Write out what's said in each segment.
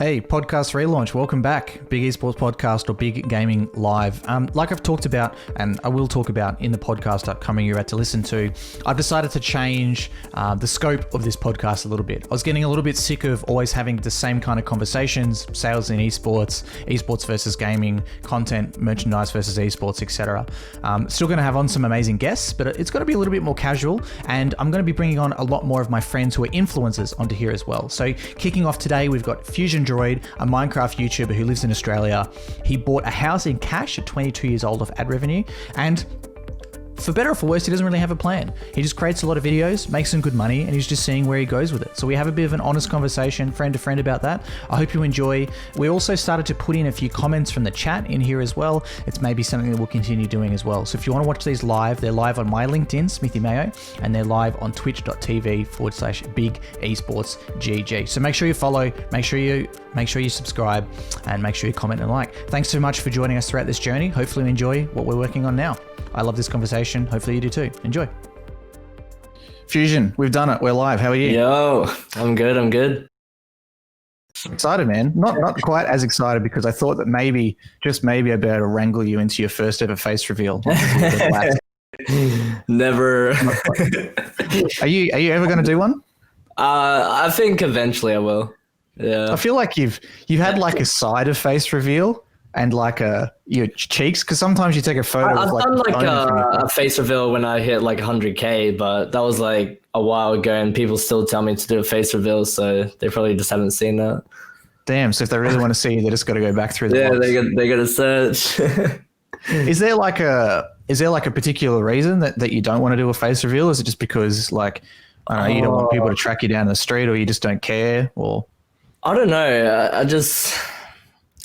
Hey, podcast relaunch. Welcome back. Big Esports Podcast or Big Gaming Live. Like I've talked about, and I will talk about in the podcast upcoming you're about to listen to, I've decided to change the scope of this podcast a little bit. I was getting a little bit sick of always having the same kind of conversations, sales in esports, esports versus gaming, content, merchandise versus esports, etc. Still going to have on some amazing guests, but it's going to be a little bit more casual, and I'm going to be bringing on a lot more of my friends who are influencers onto here as well. So kicking off today, we've got FuzionDroid, a Minecraft YouTuber who lives in Australia. He bought a house in cash at 22 years old off ad revenue, and for better or for worse, he doesn't really have a plan. He just creates a lot of videos, makes some good money, and he's just seeing where he goes with it. So we have a bit of an honest conversation, friend to friend, about that. I hope you enjoy. We also started to put in a few comments from the chat in here as well. It's maybe something that we'll continue doing as well. So if you want to watch these live, they're live on my LinkedIn, Smithy Mayo, and they're live on twitch.tv/Big Esports GG. So make sure you follow, make sure you subscribe, and make sure you comment and like. Thanks so much for joining us throughout this journey. Hopefully you enjoy what we're working on now. I love this conversation. Hopefully you do too. Enjoy. Fusion, we've done it. We're live. How are you? Yo, I'm good. Excited, man. Not quite as excited because I thought that maybe, just maybe, I'd be able to wrangle you into your first ever face reveal. Never. Are you ever going to do one? I think eventually I will. Yeah. I feel like you've had like a side of face reveal and like your cheeks, because sometimes you take a photo. I've done like a face reveal when I hit like 100K, but that was like a while ago, and people still tell me to do a face reveal, so they probably just haven't seen that. Damn! So if they really want to see you, they just got to go back through the box. they got to search. Is there like a particular reason that you don't want to do a face reveal? Is it just because like I don't know, you don't want people to track you down the street, or you just don't care, or? I don't know. I just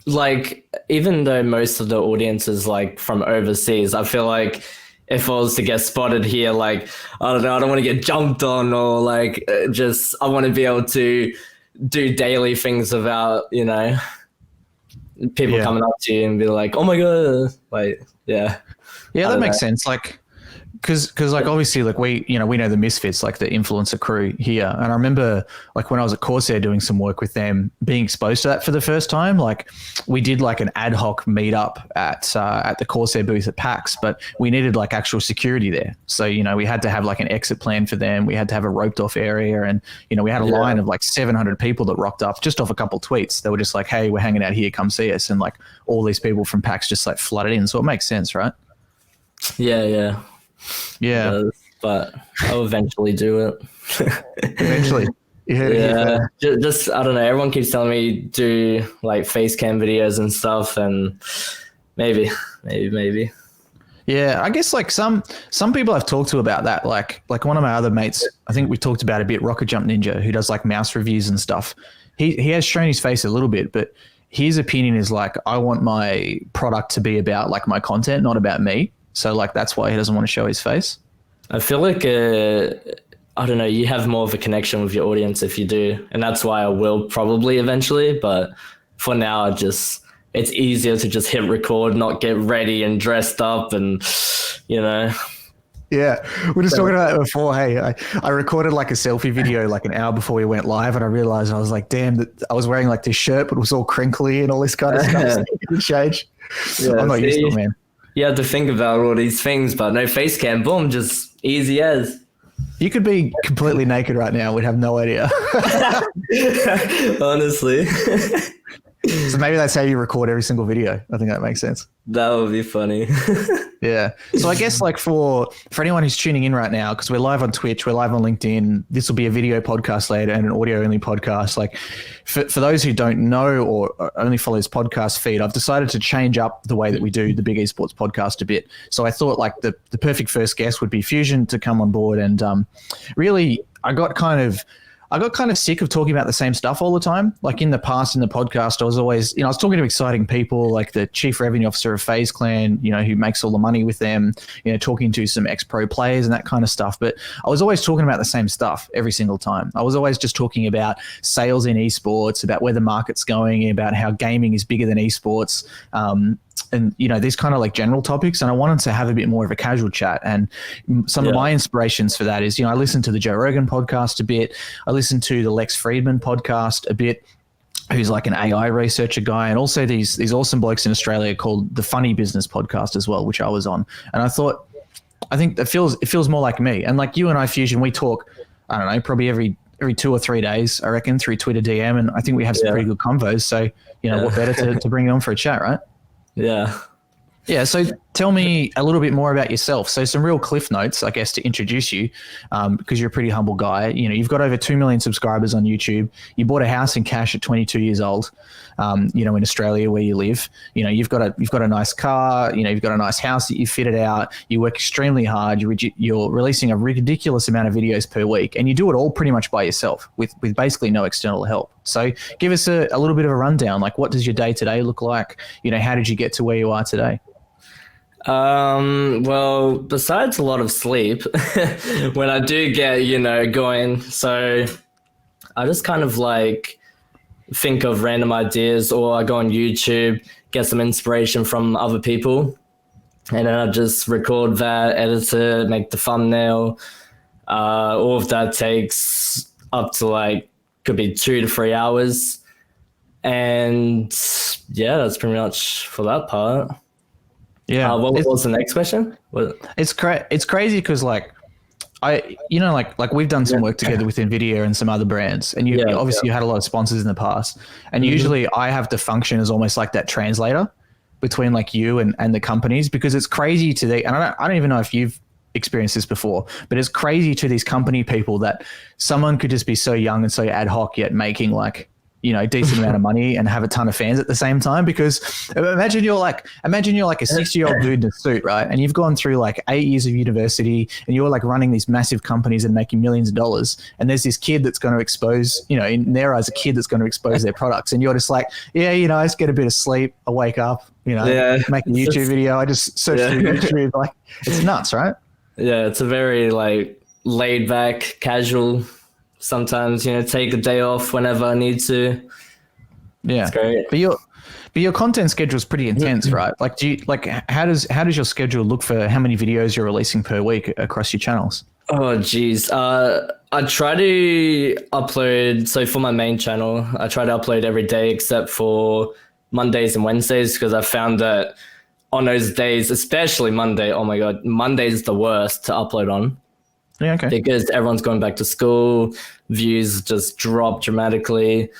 like, even though most of the audience is like from overseas, I feel like if I was to get spotted here, like, I don't know, I don't want to get jumped on, or like just I want to be able to do daily things without, you know, people coming up to you and be like, oh my God, like, yeah. Yeah, that makes sense. Like, Because like obviously like we know the Misfits, like the influencer crew here, and I remember like when I was at Corsair doing some work with them, being exposed to that for the first time. Like we did like an ad hoc meetup at the Corsair booth at PAX, but we needed like actual security there. So we had to have like an exit plan for them. We had to have a roped off area, and we had a line of like 700 people that rocked up just off a couple tweets. They were just like, "Hey, we're hanging out here, come see us," and like all these people from PAX just like flooded in. So it makes sense, right? Yeah. But I'll eventually do it. Eventually. Yeah. Just I don't know. Everyone keeps telling me do like face cam videos and stuff, and maybe. Yeah, I guess like some people I've talked to about that, like one of my other mates, I think we talked about a bit, Rocket Jump Ninja, who does like mouse reviews and stuff. He has shown his face a little bit, but his opinion is like, I want my product to be about like my content, not about me. So like that's why he doesn't want to show his face. I feel like I don't know, you have more of a connection with your audience if you do, and that's why I will probably eventually. But for now, it's easier to just hit record, not get ready and dressed up, and Yeah, we're just talking about that before. Hey, I recorded like a selfie video like an hour before we went live, and I realized I was like, damn, that I was wearing like this shirt, but it was all crinkly and all this kind of stuff. It change. Yeah, I'm not used to it, man. You have to think about all these things, but no face cam, boom, just easy as. You could be completely naked right now. We'd have no idea. Honestly. So maybe that's how you record every single video. I think that makes sense. That would be funny. Yeah. So I guess like for anyone who's tuning in right now, because we're live on Twitch, we're live on LinkedIn, this will be a video podcast later and an audio only podcast. Like for those who don't know or only follow this podcast feed, I've decided to change up the way that we do the Big Esports podcast a bit. So I thought like the perfect first guest would be Fusion to come on board. And really I got kind of sick of talking about the same stuff all the time. Like in the past, in the podcast, I was always, I was talking to exciting people like the chief revenue officer of FaZe Clan, who makes all the money with them, talking to some ex-pro players and that kind of stuff. But I was always talking about the same stuff every single time. I was always just talking about sales in esports, about where the market's going, about how gaming is bigger than esports. And these kind of like general topics, and I wanted to have a bit more of a casual chat. And some of my inspirations for that is I listen to the Joe Rogan podcast a bit, I listen to the Lex Friedman podcast a bit, who's like an AI researcher guy, and also these awesome blokes in Australia called the Funny Business Podcast as well, which I was on. And I think it feels more like me. And like you and I, Fusion, we talk, I don't know, probably every 2 or 3 days, I reckon, through Twitter DM, and I think we have some pretty good convos. So, what better to bring you on for a chat, right? Yeah. Yeah, so tell me a little bit more about yourself. So some real cliff notes, I guess, to introduce you, because you're a pretty humble guy. You've got over 2 million subscribers on YouTube. You bought a house in cash at 22 years old, in Australia where you live. You've got a nice car. You've got a nice house that you fitted out. You work extremely hard. You're releasing a ridiculous amount of videos per week, and you do it all pretty much by yourself with basically no external help. So give us a little bit of a rundown. Like, what does your day-to-day look like? How did you get to where you are today? Well, besides a lot of sleep, when I do get, going, so I just kind of like think of random ideas, or I go on YouTube, get some inspiration from other people, and then I just record that, edit it, make the thumbnail. All of that takes up to could be 2 to 3 hours. And yeah, that's pretty much for that part. Yeah. What was the next question? It's crazy because we've done some work together with NVIDIA and some other brands, and you had a lot of sponsors in the past. And usually I have to function as almost like that translator between like you and the companies, because it's crazy and I don't even know if you've experienced this before, but it's crazy to these company people that someone could just be so young and so ad hoc yet making a decent amount of money and have a ton of fans at the same time. Because imagine you're like a 60-year-old dude in a suit, right? And you've gone through 8 years of university, and you're running these massive companies and making millions of dollars. And there's this kid that's going to expose, in their eyes, a kid that's going to expose their products. And you're just like, I just get a bit of sleep. I wake up, make a YouTube video. I just search through YouTube. It's nuts, right? Yeah. It's a very laid back, casual. Sometimes, take a day off whenever I need to. Yeah, it's great. But your content schedule is pretty intense, right? How does your schedule look for how many videos you're releasing per week across your channels? Oh, geez. I try to upload. So for my main channel, I try to upload every day except for Mondays and Wednesdays, because I found that on those days, especially Monday, oh my God, Monday is the worst to upload on. Yeah, okay. Because everyone's going back to school, views just drop dramatically.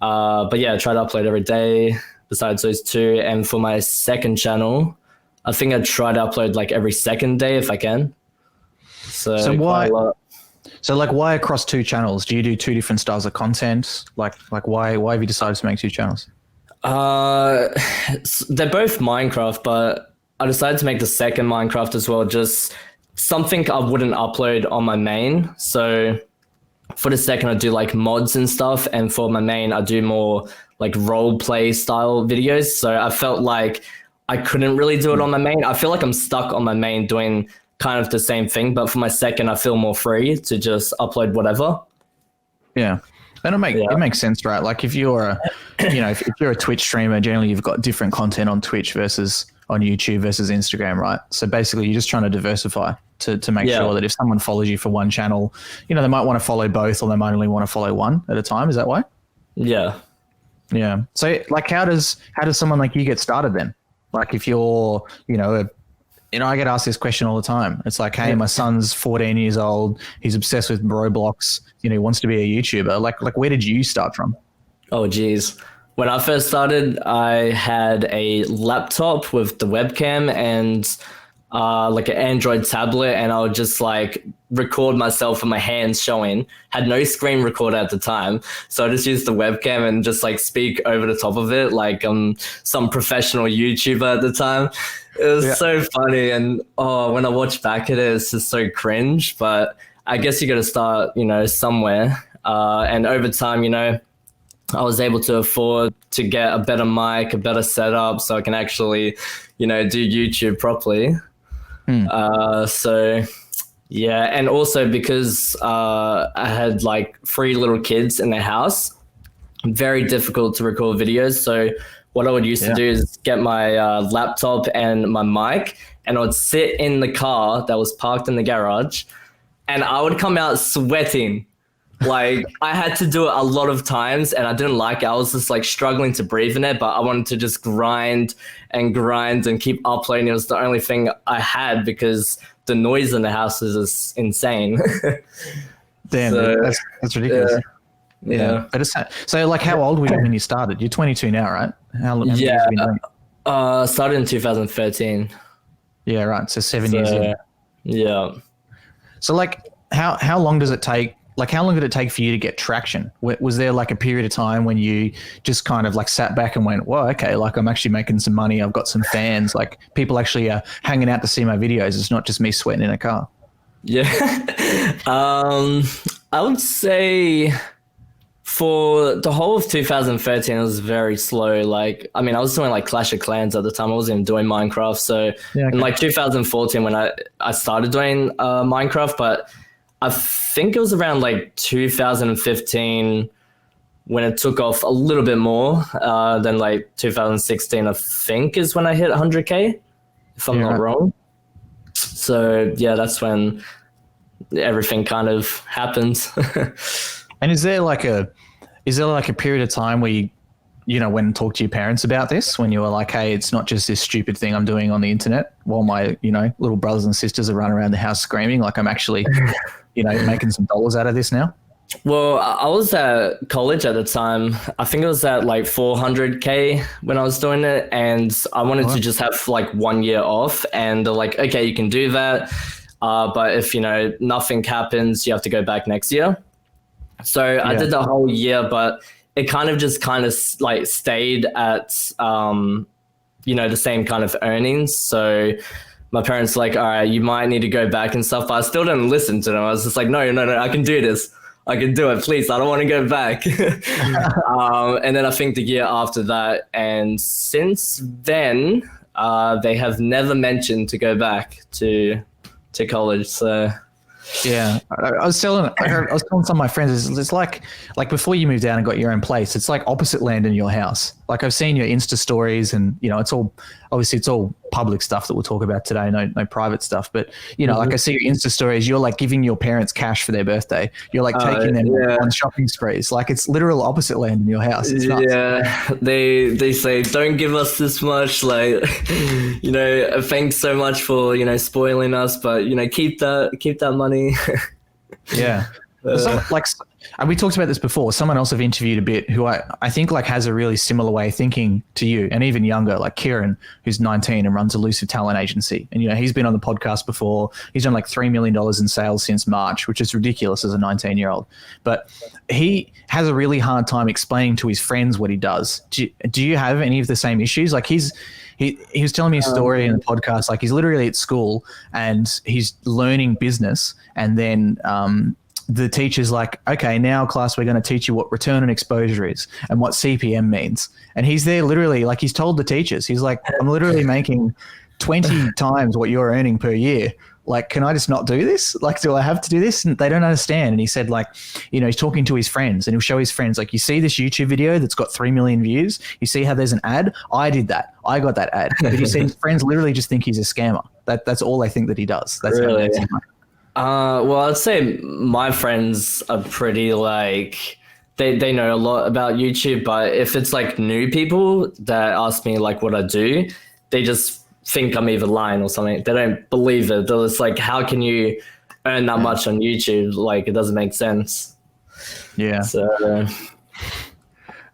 But yeah, I try to upload every day besides those 2. And for my second channel, I think I try to upload every second day if I can. So why? So why across 2 channels? Do you do 2 different styles of content? Why have you decided to make 2 channels? They're both Minecraft, but I decided to make the second Minecraft as well, just something I wouldn't upload on my main. So for the second, I do mods and stuff, and for my main, I do more role play style videos. So I felt like I couldn't really do it on my main. I feel like I'm stuck on my main doing kind of the same thing, but for my second, I feel more free to just upload whatever. Yeah. And it makes sense, right? If you're if you're a Twitch streamer, generally you've got different content on Twitch versus on YouTube versus Instagram, right? So basically you're just trying to diversify to make sure that if someone follows you for one channel, they might want to follow both, or they might only want to follow one at a time. Is that why? Yeah. Yeah. So how does someone like you get started then? If you're, I get asked this question all the time. It's hey, my son's 14 years old. He's obsessed with Roblox. He wants to be a YouTuber. Where did you start from? Oh, geez. When I first started, I had a laptop with the webcam and an Android tablet, and I would just record myself with my hands showing. Had no screen recorder at the time, so I just used the webcam and just speak over the top of it like some professional YouTuber at the time. It was so funny, and when I watch back at it, it's just so cringe. But I guess you got to start, somewhere. And over time, I was able to afford to get a better mic, a better setup, so I can actually, do YouTube properly. So yeah, and also because I had 3 little kids in the house, very difficult to record videos. So what I would used to do is get my laptop and my mic, and I would sit in the car that was parked in the garage, and I would come out sweating Like I had to do it a lot of times and I didn't like it. I was just like struggling to breathe in it, but I wanted to just grind and keep uploading. It was the only thing I had because the noise in the house is just insane. Damn, So, that's ridiculous. Yeah. But so like, how old were you when you started? You're 22 now, right? How many years have you been doing it? Started in 2013. Yeah, right. So 7 years in. Yeah. So like, how long does it take? Like, how long did it take for you to get traction? Was there like a period of time when you just kind of like sat back and went, well, okay, like I'm actually making some money. I've got some fans. Like people actually are hanging out to see my videos. It's not just me sweating in a car. Yeah. I would say for the whole of 2013, it was very slow. Like, I mean, I was doing like Clash of Clans at the time. I wasn't even doing Minecraft. So in like 2014, when I started doing Minecraft, but I think it was around like 2015 when it took off a little bit more than like 2016, I think is when I hit 100K, if I'm not wrong. So yeah, that's when everything kind of happened. And is there like a period of time where you know, went and talked to your parents about this, when you were like, hey, it's not just this stupid thing I'm doing on the internet while my, you know, little brothers and sisters are running around the house screaming, like I'm actually, you know, making some dollars out of this now? Well, I was at college at the time. I think it was at like 400K when I was doing it. And I wanted to just have like 1 year off. And they're like, okay, you can do that. But if, you know, nothing happens, you have to go back next year. So I did the whole year, but it kind of like stayed at, you know, the same kind of earnings. So my parents were like, all right, you might need to go back and stuff. But I still didn't listen to them. I was just like, no, I can do this. I can do it. Please, I don't want to go back. And then I think the year after that. And since then, they have never mentioned to go back to college. So yeah, I was telling some of my friends, it's like before you moved out and got your own place, it's like opposite land in your house. Like I've seen your Insta stories, and you know, it's all public stuff that we'll talk about today, no private stuff. But you know, like I see your Insta stories, you're like giving your parents cash for their birthday. You're like taking them on shopping sprees. Like it's literal opposite land in your house. It's nuts. Yeah, they say don't give us this much. Like, you know, thanks so much for, you know, spoiling us, but you know, keep that money. Yeah. And we talked about this before. Someone else I've interviewed a bit who I think like has a really similar way of thinking to you, and even younger, like Kieran, who's 19 and runs Elusive Talent Agency. And, you know, he's been on the podcast before. He's done like $3 million in sales since March, which is ridiculous as a 19-year-old. But he has a really hard time explaining to his friends what he does. Do you have any of the same issues? Like he was telling me a story in the podcast, like he's literally at school and he's learning business, and then the teacher's like, okay, now class, we're going to teach you what return on exposure is and what CPM means. And he's there literally, like he's told the teachers, he's like, I'm literally making 20 times what you're earning per year. Like, can I just not do this? Like, do I have to do this? And they don't understand. And he said, like, you know, he's talking to his friends, and he'll show his friends, like, you see this YouTube video that's got 3 million views? You see how there's an ad? I did that. I got that ad. But he said his friends literally just think he's a scammer. That's all they think that he does. That's really? Well, I'd say my friends are pretty like, they know a lot about YouTube, but if it's like new people that ask me like what I do, they just think I'm either lying or something. They don't believe it. They're just like, how can you earn that much on YouTube? Like, it doesn't make sense. Yeah. So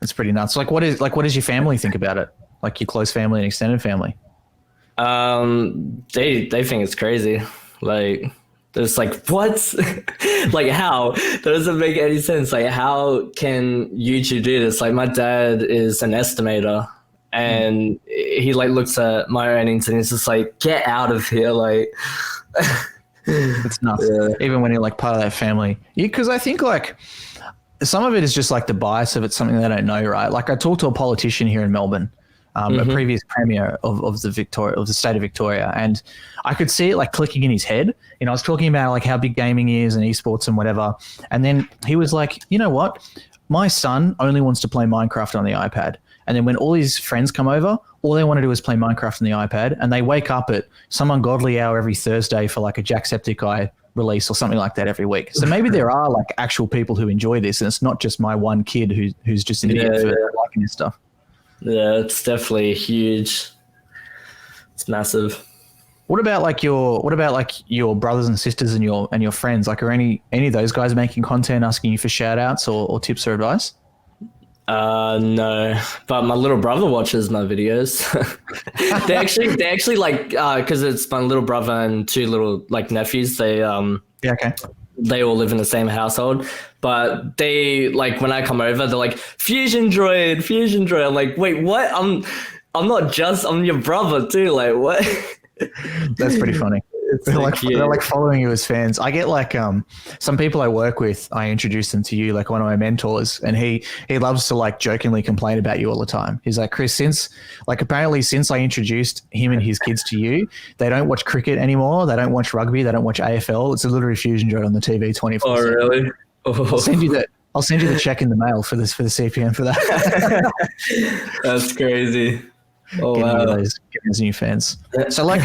it's pretty nuts. Like, what does your family think about it? Like your close family and extended family? They think it's crazy. Like, they're just like, what? Like, how? That doesn't make any sense. Like, how can YouTube do this? Like, my dad is an estimator, and he like looks at my earnings and he's just like, get out of here. Like, it's nuts. Yeah. Even when you're like part of that family. Because I think like some of it is just like the bias of it's something they don't know, right? Like I talked to a politician here in Melbourne, a previous premier of the state of Victoria, and I could see it like clicking in his head. You know, I was talking about like how big gaming is and esports and whatever, and then he was like, you know what? My son only wants to play Minecraft on the iPad. And then when all his friends come over, all they want to do is play Minecraft on the iPad, and they wake up at some ungodly hour every Thursday for like a Jacksepticeye release or something like that every week. So maybe there are like actual people who enjoy this, and it's not just my one kid who's just an idiot for liking this stuff. Yeah, it's definitely huge. It's massive. What about like your brothers and sisters and your friends? Like, are any of those guys making content, asking you for shout outs or tips or advice? No, but my little brother watches my videos. they actually like, cause it's my little brother and two little like nephews. They, okay. They all live in the same household, but they like, when I come over, they're like, FuzionDroid. I'm like, wait, what? I'm your brother too. Like, what? That's pretty funny. They're like following you as fans. I get like some people I work with, I introduce them to you, like one of my mentors, and he loves to like jokingly complain about you all the time. He's like, Chris, since I introduced him and his kids to you, they don't watch cricket anymore. They don't watch rugby. They don't watch AFL. It's a literally FuzionDroid on the TV 24/7. Oh, really? Oh. I'll send you the check in the mail for the CPM for that. That's crazy. Oh, getting wow. those new fans. So like,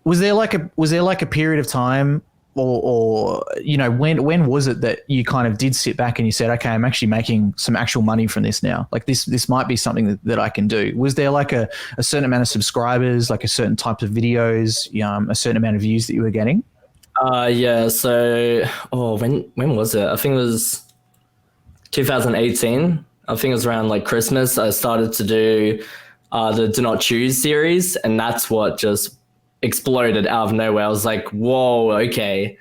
was there like a period of time or when was it that you kind of did sit back and you said, okay, I'm actually making some actual money from this now? Like this might be something that I can do. Was there like a certain amount of subscribers, like a certain type of videos, a certain amount of views that you were getting? Yeah. So, when was it? I think it was 2018. I think it was around like Christmas. I started to do the Do Not Choose series, and that's what just exploded out of nowhere. I was like, whoa, okay.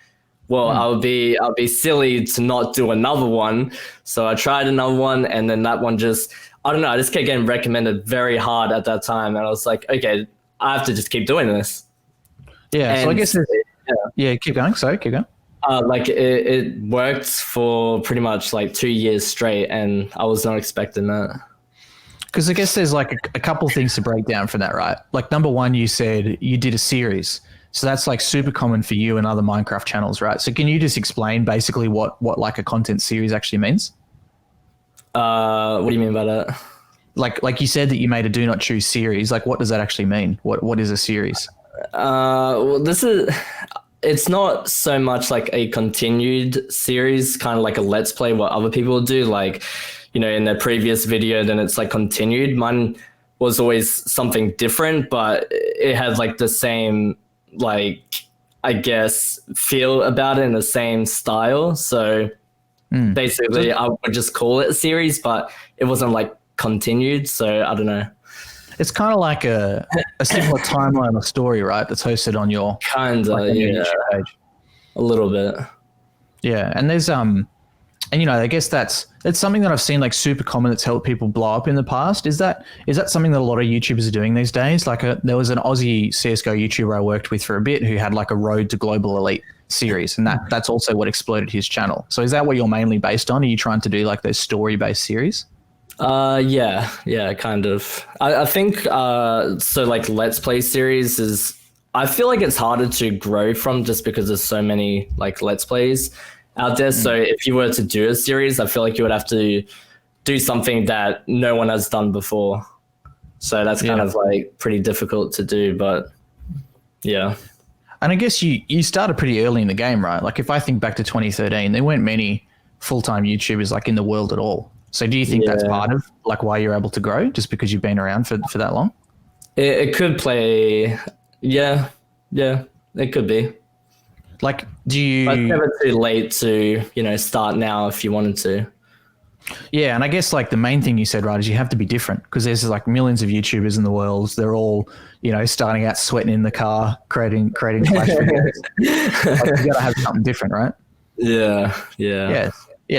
Well, I'll be silly to not do another one. So I tried another one, and then that one just, I don't know, I just kept getting recommended very hard at that time. And I was like, okay, I have to just keep doing this. Yeah. And so I guess, keep going. Sorry, keep going. Like it worked for pretty much like 2 years straight, and I was not expecting that. Because I guess there's like a couple things to break down from that, right? Like number one, you said you did a series. So that's like super common for you and other Minecraft channels, right? So can you just explain basically what like a content series actually means? What do you mean by that? Like you said that you made a Do Not Choose series. Like what does that actually mean? What is a series? Well, it's not so much like a continued series, kind of like a Let's Play, what other people do. Like, in their previous video, then it's like continued. Mine was always something different, but it had like the same, like, I guess, feel about it in the same style. So basically I would just call it a series, but it wasn't like continued. So I don't know. It's kind of like a similar timeline or story, right? That's hosted on your YouTube page. A little bit. Yeah. And there's and I guess that's something that I've seen like super common that's helped people blow up in the past. Is that something that a lot of YouTubers are doing these days? Like there was an Aussie CSGO YouTuber I worked with for a bit who had like a Road to Global Elite series, and that's also what exploded his channel. So is that what you're mainly based on? Are you trying to do like those story-based series? Yeah, kind of. I think so like Let's Play series is, I feel like it's harder to grow from just because there's so many like Let's Plays out there. So if you were to do a series, I feel like you would have to do something that no one has done before. So that's kind of like pretty difficult to do, but yeah. And I guess you started pretty early in the game, right? Like if I think back to 2013, there weren't many full-time YouTubers like in the world at all. So do you think that's part of like why you're able to grow, just because you've been around for that long? It could play. Yeah, it could be. Like, do you... But it's never too late to, start now if you wanted to. Yeah, and I guess like the main thing you said, right, is you have to be different, because there's like millions of YouTubers in the world. They're all, starting out sweating in the car, creating flash videos. Like, you got to have something different, right? Yeah.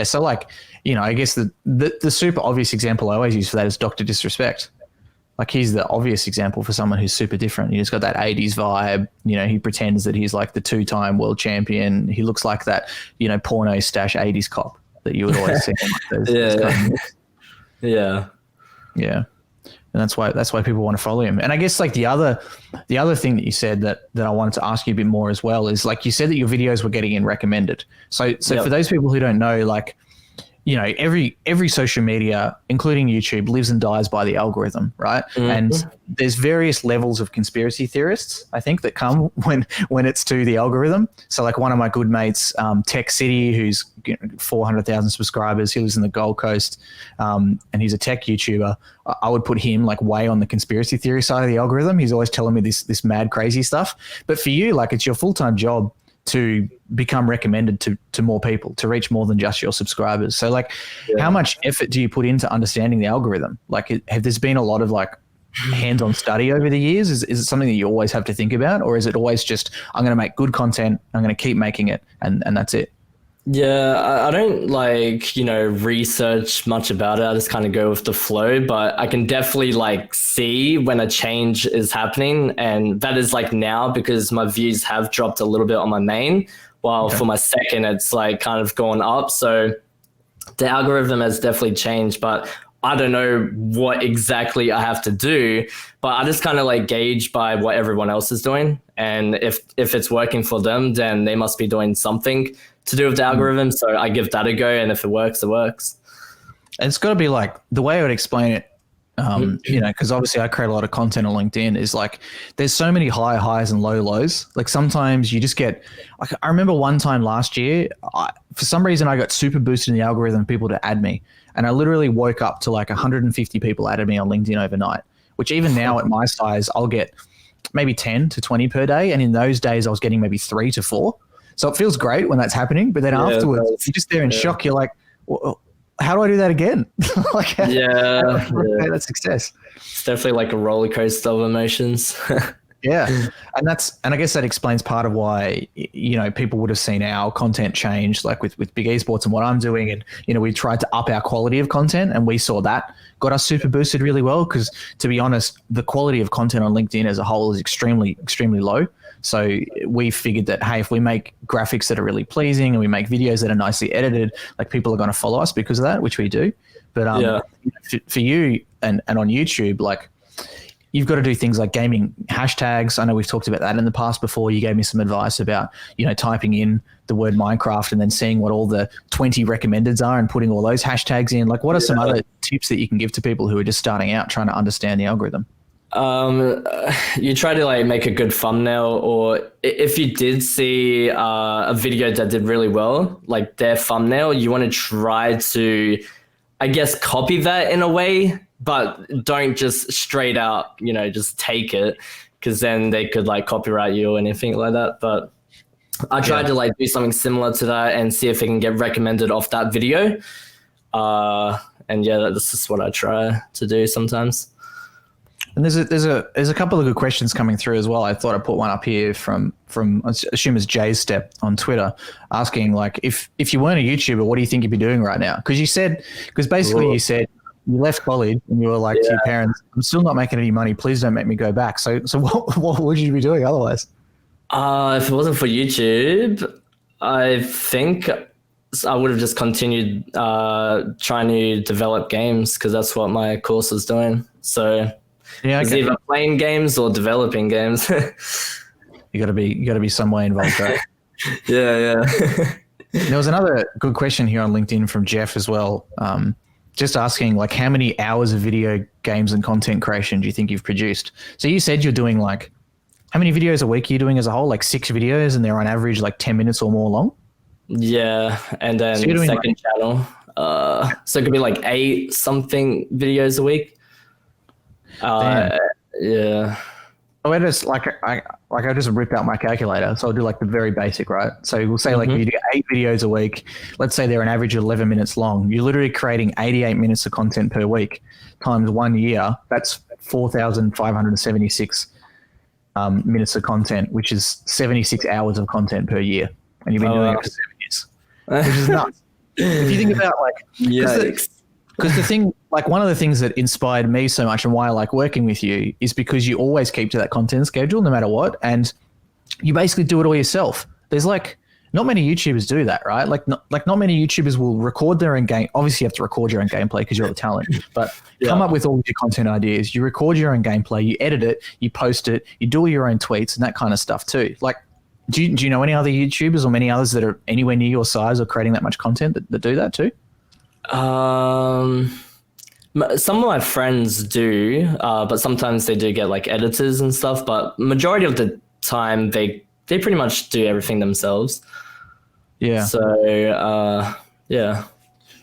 So like, I guess the super obvious example I always use for that is Dr. Disrespect. Like he's the obvious example for someone who's super different. He's got that 80s vibe. He pretends that he's like the 2-time world champion. He looks like that, porno stash 80s cop that you would always see. Yeah. And that's why people want to follow him. And I guess like the other thing that you said that I wanted to ask you a bit more as well is like you said that your videos were getting in recommended. So for those people who don't know, like, you know, every social media, including YouTube, lives and dies by the algorithm, right? And there's various levels of conspiracy theorists, I think, that come when it's to the algorithm. So like one of my good mates, Tech City, who's 400,000 subscribers, he lives in the Gold Coast, and he's a tech YouTuber. I would put him like way on the conspiracy theory side of the algorithm. He's always telling me this mad crazy stuff. But for you, like, it's your full-time job to become recommended to more people, to reach more than just your subscribers. So like, how much effort do you put into understanding the algorithm? Like, have there's been a lot of like hands-on study over the years? Is it something that you always have to think about, or is it always just, I'm going to make good content, I'm going to keep making it, and that's it? Yeah, I don't like, research much about it. I just kind of go with the flow, but I can definitely like see when a change is happening. And that is like now, because my views have dropped a little bit on my main, while for my second, it's like kind of gone up. So the algorithm has definitely changed, but I don't know what exactly I have to do, but I just kind of like gauge by what everyone else is doing. And if it's working for them, then they must be doing something to do with the algorithm. So I give that a go, and if it works, it works. It's got to be like, the way I would explain it, because obviously I create a lot of content on LinkedIn, is like there's so many high highs and low lows. Like sometimes you just get, like, I remember one time last year, for some reason I got super boosted in the algorithm, people to add me. And I literally woke up to like 150 people added me on LinkedIn overnight, which even now at my size, I'll get maybe 10 to 20 per day. And in those days I was getting maybe 3 to 4. So it feels great when that's happening, but then afterwards you're just there in shock. You're like, well, how do I do that again? Like, how do I that success? It's definitely like a roller coaster of emotions. Yeah. And I guess that explains part of why, people would have seen our content change, like with Big Esports and what I'm doing. And, we tried to up our quality of content, and we saw that got us super boosted really well. Because to be honest, the quality of content on LinkedIn as a whole is extremely, extremely low. So we figured that, hey, if we make graphics that are really pleasing and we make videos that are nicely edited, like, people are going to follow us because of that, which we do. But for you and on YouTube, like, you've got to do things like gaming hashtags. I know we've talked about that in the past before. You gave me some advice about, typing in the word Minecraft and then seeing what all the 20 recommendeds are and putting all those hashtags in. Like, what are some other tips that you can give to people who are just starting out trying to understand the algorithm? You try to like make a good thumbnail, or if you did see a video that did really well, like their thumbnail, you want to try to, I guess, copy that in a way, but don't just straight out, just take it, because then they could like copyright you or anything like that. But I tried to like do something similar to that and see if it can get recommended off that video. And that's just what I try to do sometimes. And there's a couple of good questions coming through as well. I thought I'd put one up here from I assume it's Jay's Step on Twitter, asking like, if you weren't a YouTuber, what do you think you'd be doing right now? Because you said you left college and you were like to your parents, I'm still not making any money, please don't make me go back. So what would you be doing otherwise? If it wasn't for YouTube, I think I would have just continued trying to develop games, because that's what my course is doing. So it's either playing games or developing games. You got to be some way involved, right? Yeah. There was another good question here on LinkedIn from Jeff as well, just asking like, how many hours of video games and content creation do you think you've produced? So you said you're doing like, how many videos a week are you doing as a whole? Like 6 videos, and they're on average like 10 minutes or more long? Yeah, and then second channel. So it could be like 8 something videos a week. Yeah. I just I just ripped out my calculator, so I'll do like the very basic, right? So we'll say like you do 8 videos a week. Let's say they're an average of 11 minutes long. You're literally creating 88 minutes of content per week times 1 year. That's 4,576 minutes of content, which is 76 hours of content per year, and you've been doing it for 7 years, which is nuts. If you think about like, because the thing, like one of the things that inspired me so much and why I like working with you is because you always keep to that content schedule no matter what, and you basically do it all yourself. There's like not many YouTubers do that, right? Like not many YouTubers will record their own game. Obviously, you have to record your own gameplay because you're the talent, but come up with all of your content ideas. You record your own gameplay, you edit it, you post it, you do all your own tweets and that kind of stuff too. Like, do you know any other YouTubers or many others that are anywhere near your size or creating that much content that do that too? Some of my friends do, but sometimes they do get like editors and stuff. But majority of the time, they pretty much do everything themselves. Yeah. So yeah,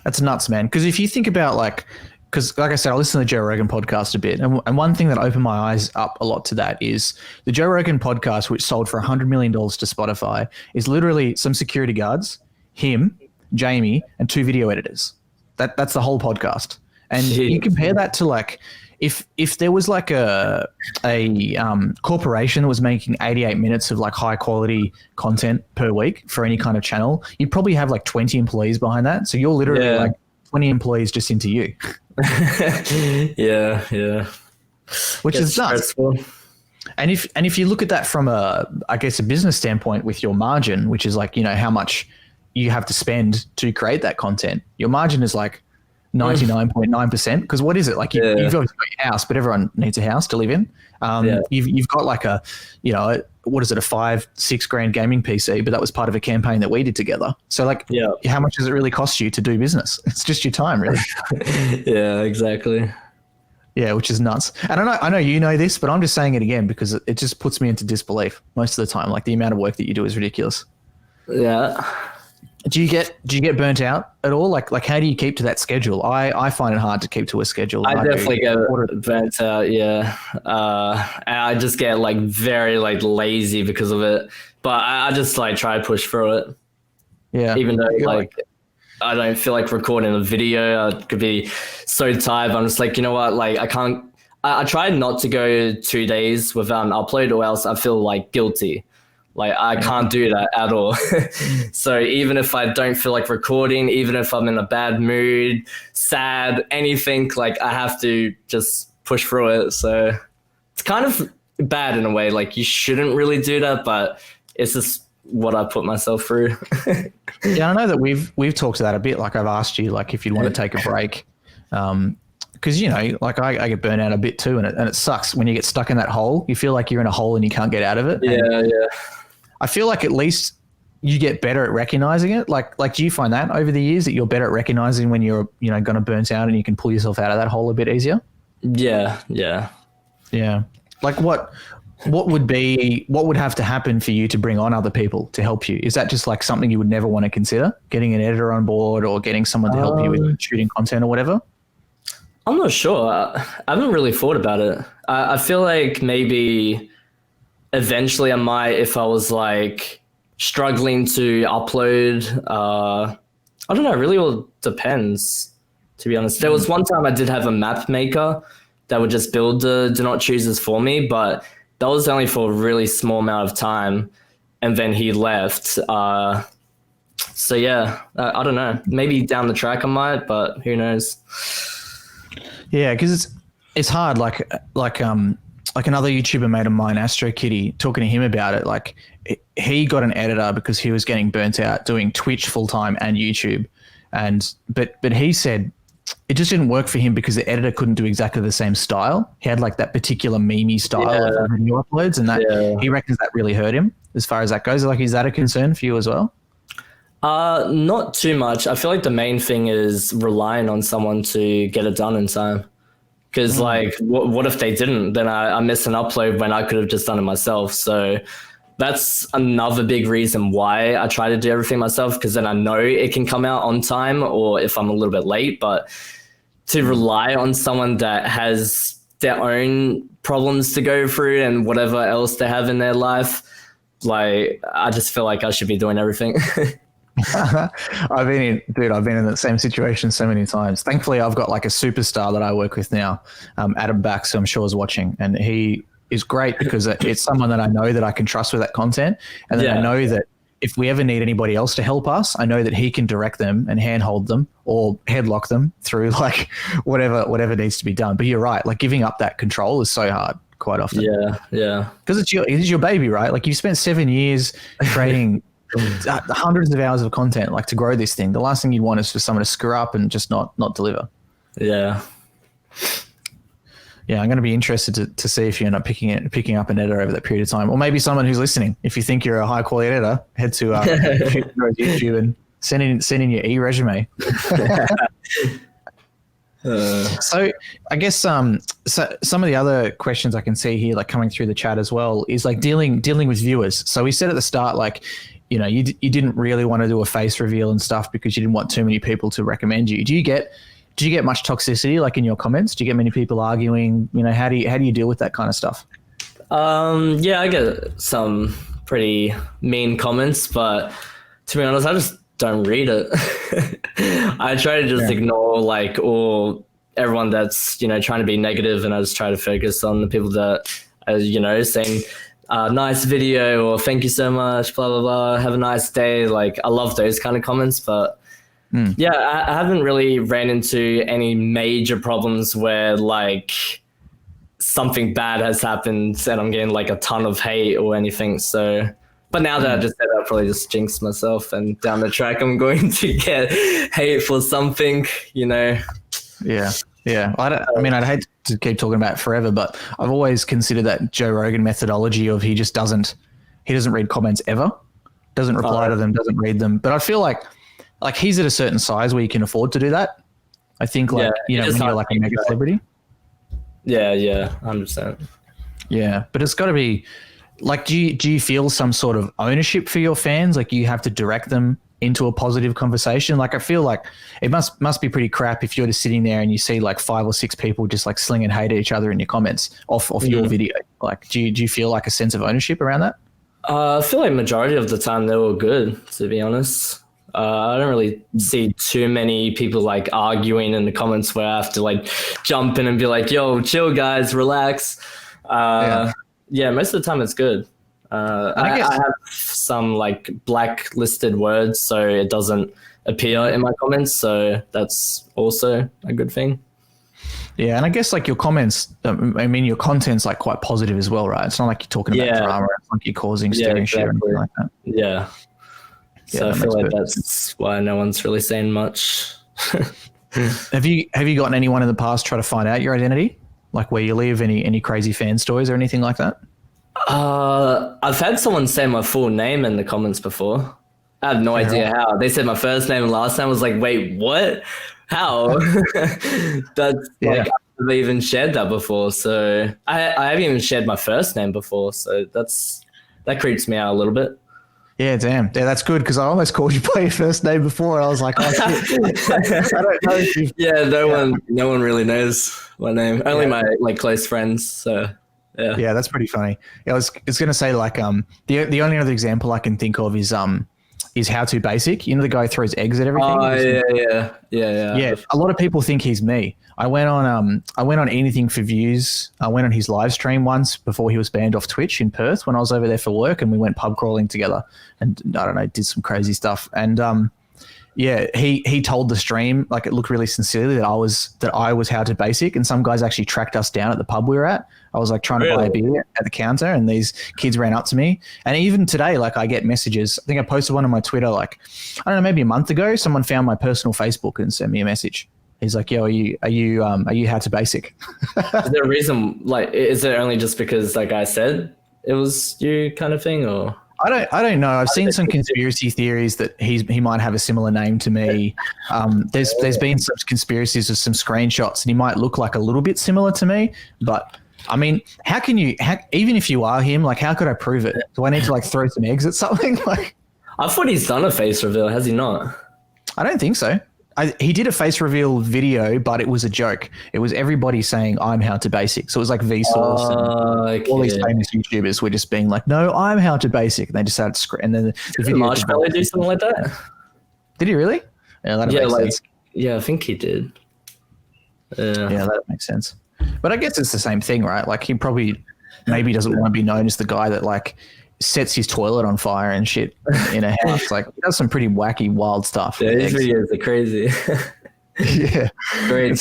That's nuts, man. Because if you think about because like I said, I listen to the Joe Rogan podcast a bit. And one thing that opened my eyes up a lot to that is the Joe Rogan podcast, which sold for $100 million to Spotify, is literally some security guards, him, Jamie, and 2 video editors. That's the whole podcast. And you compare that to if there was like a corporation that was making 88 minutes of like high quality content per week for any kind of channel, you'd probably have like 20 employees behind that. So you're literally like 20 employees just into you. yeah. Which is nuts. And if you look at that from a business standpoint with your margin, which is like, how much you have to spend to create that content, your margin is like 99.9%. Because what is it? Like you've obviously got your house, but everyone needs a house to live in. You've got like a $5-6 grand gaming PC, but that was part of a campaign that we did together. So like, how much does it really cost you to do business? It's just your time, really. Yeah, exactly. Yeah, which is nuts. And I know you know this, but I'm just saying it again because it just puts me into disbelief most of the time. Like the amount of work that you do is ridiculous. Yeah. Do you get burnt out at all? Like how do you keep to that schedule? I find it hard to keep to a schedule. I definitely get burnt out. Yeah. And I just get like very like lazy because of it, but I just like try to push through it. Yeah. Even though like I don't feel like recording a video. I could be so tired. I'm just like, you know what? Like I can't. I try not to go 2 days without an upload, or else I feel like guilty. Like I can't do that at all. So even if I don't feel like recording, even if I'm in a bad mood, sad, anything, like I have to just push through it. So it's kind of bad in a way. Like you shouldn't really do that, but it's just what I put myself through. Yeah, I know that we've talked to that a bit. Like I've asked you, like if you'd want to take a break, because like I get burnt out a bit too, and it sucks when you get stuck in that hole. You feel like you're in a hole and you can't get out of it. Yeah. I feel like at least you get better at recognizing it. Like do you find that over the years that you're better at recognizing when you're going to burn out and you can pull yourself out of that hole a bit easier? Yeah. Like what would have to happen for you to bring on other people to help you? Is that just like something you would never want to consider, getting an editor on board or getting someone to help you with shooting content or whatever? I'm not sure. I haven't really thought about it. I feel like maybe eventually I might, if I was like struggling to upload. I don't know. It really all depends, to be honest. There was one time I did have a map maker that would just build the do not chooses for me, but that was only for a really small amount of time, and then he left. So yeah, I don't know. Maybe down the track I might, but who knows? Yeah, because it's hard. Like another YouTuber mate of mine, Astro Kitty, talking to him about it. Like he got an editor because he was getting burnt out doing Twitch full time and YouTube, but he said it just didn't work for him because the editor couldn't do exactly the same style. He had like that particular memey style of video uploads, and he reckons that really hurt him as far as that goes. Like, is that a concern for you as well? Not too much. I feel like the main thing is relying on someone to get it done in time. Because like, what if they didn't? Then I miss an upload when I could have just done it myself. So that's another big reason why I try to do everything myself, because then I know it can come out on time or if I'm a little bit late. But to rely on someone that has their own problems to go through and whatever else they have in their life, like I just feel like I should be doing everything. I've been in the same situation so many times. Thankfully, I've got like a superstar that I work with now, Adam Bax, who I'm sure is watching, and he is great because it's someone that I know that I can trust with that content, and then I know that if we ever need anybody else to help us, I know that he can direct them and handhold them or headlock them through like whatever needs to be done. But you're right, like giving up that control is so hard quite often. Yeah. Because it's your baby, right? Like you've spent 7 years creating hundreds of hours of content, like to grow this thing. The last thing you'd want is for someone to screw up and just not deliver. Yeah, I'm going to be interested to see if you end up picking up an editor over that period of time, or maybe someone who's listening. If you think you're a high quality editor, head to YouTube and send in your e-resume. So I guess so some of the other questions I can see here, like coming through the chat as well, is like dealing with viewers. So we said at the start, like, you know, you didn't really want to do a face reveal and stuff because you didn't want too many people to recommend you. Do you get much toxicity like in your comments? Do you get many people arguing? You know, how do you deal with that kind of stuff? Yeah, I get some pretty mean comments, but to be honest, I just don't read it. I try to just ignore like all everyone that's, you know, trying to be negative, and I just try to focus on the people that are, you know, saying nice video or thank you so much, blah blah blah, have a nice day. Like, I love those kind of comments, but yeah, I haven't really ran into any major problems where like something bad has happened and I'm getting like a ton of hate or anything. So, but now that I just said that, I'll probably just jinx myself, and down the track I'm going to get hate for something, you know. Yeah. I mean, I'd hate to keep talking about it forever, but I've always considered that Joe Rogan methodology of he doesn't read comments ever, doesn't reply to them, doesn't read them. But I feel like he's at a certain size where you can afford to do that. I think like, you know, when you're like a mega celebrity. Yeah, 100%. Yeah, but it's got to be like, do you feel some sort of ownership for your fans? Like you have to direct them into a positive conversation? Like I feel like it must be pretty crap if you're just sitting there and you see like 5 or 6 people just like slinging hate at each other in your comments off your video. Like do you feel like a sense of ownership around that? I feel like majority of the time they were good, to be honest. I don't really see too many people like arguing in the comments where I have to like jump in and be like, yo, chill guys, relax. Yeah, most of the time it's good. I have some like blacklisted words, so it doesn't appear in my comments. So that's also a good thing. Yeah, and I guess like your comments, I mean, your content's like quite positive as well, right? It's not like you're talking about drama, it's like you're causing steering shit or anything like that. Yeah. So I feel like that's why no one's really saying much. Have you gotten anyone in the past try to find out your identity? Like where you live, any crazy fan stories or anything like that? I've had someone say my full name in the comments before. I have no idea how. They said my first name and last name. I was like, wait, what? How? That's like, I've even shared that before. So I haven't even shared my first name before. So that creeps me out a little bit. Yeah, damn. Yeah, that's good because I almost called you by your first name before, and I was like, oh shit. I don't know if you've... no one really knows my name. Only my like close friends. So yeah, that's pretty funny. Yeah, I was going to say like the only other example I can think of is How To Basic. You know, the guy who throws eggs at everything. Oh yeah. A lot of people think he's me. I went on Anything for Views. I went on his live stream once before he was banned off Twitch in Perth when I was over there for work, and we went pub crawling together and I don't know, did some crazy stuff. And he told the stream, like it looked really sincerely, that I was How To Basic, and some guys actually tracked us down at the pub we were at. I was like trying to buy a beer at the counter, and these kids ran up to me. And even today, like I get messages. I think I posted one on my Twitter, like I don't know, maybe a month ago. Someone found my personal Facebook and sent me a message. He's like, yo, are you How To Basic? Is there a reason? Like, is it only just because that guy said it was you kind of thing, or? I don't know. I've seen some conspiracy theories that he might have a similar name to me. There's been some conspiracies of some screenshots, and he might look like a little bit similar to me. But I mean, how even if you are him, like how could I prove it? Do I need to like throw some eggs at something? Like, I thought he's done a face reveal, has he not? I don't think so. He did a face reveal video, but it was a joke. It was everybody saying, I'm How To Basic. So it was like Vsauce and all these famous YouTubers were just being like, no, I'm How To Basic. And they just started and then the video. Did Marshmallow do something like that? Did he really? Yeah, that makes sense. Yeah, I think he did. Yeah, that makes sense. But I guess it's the same thing, right? Like he probably maybe doesn't want to be known as the guy that like sets his toilet on fire and shit in a house. Like he does some pretty wacky, wild stuff. Yeah, these videos are crazy. Yeah. Great.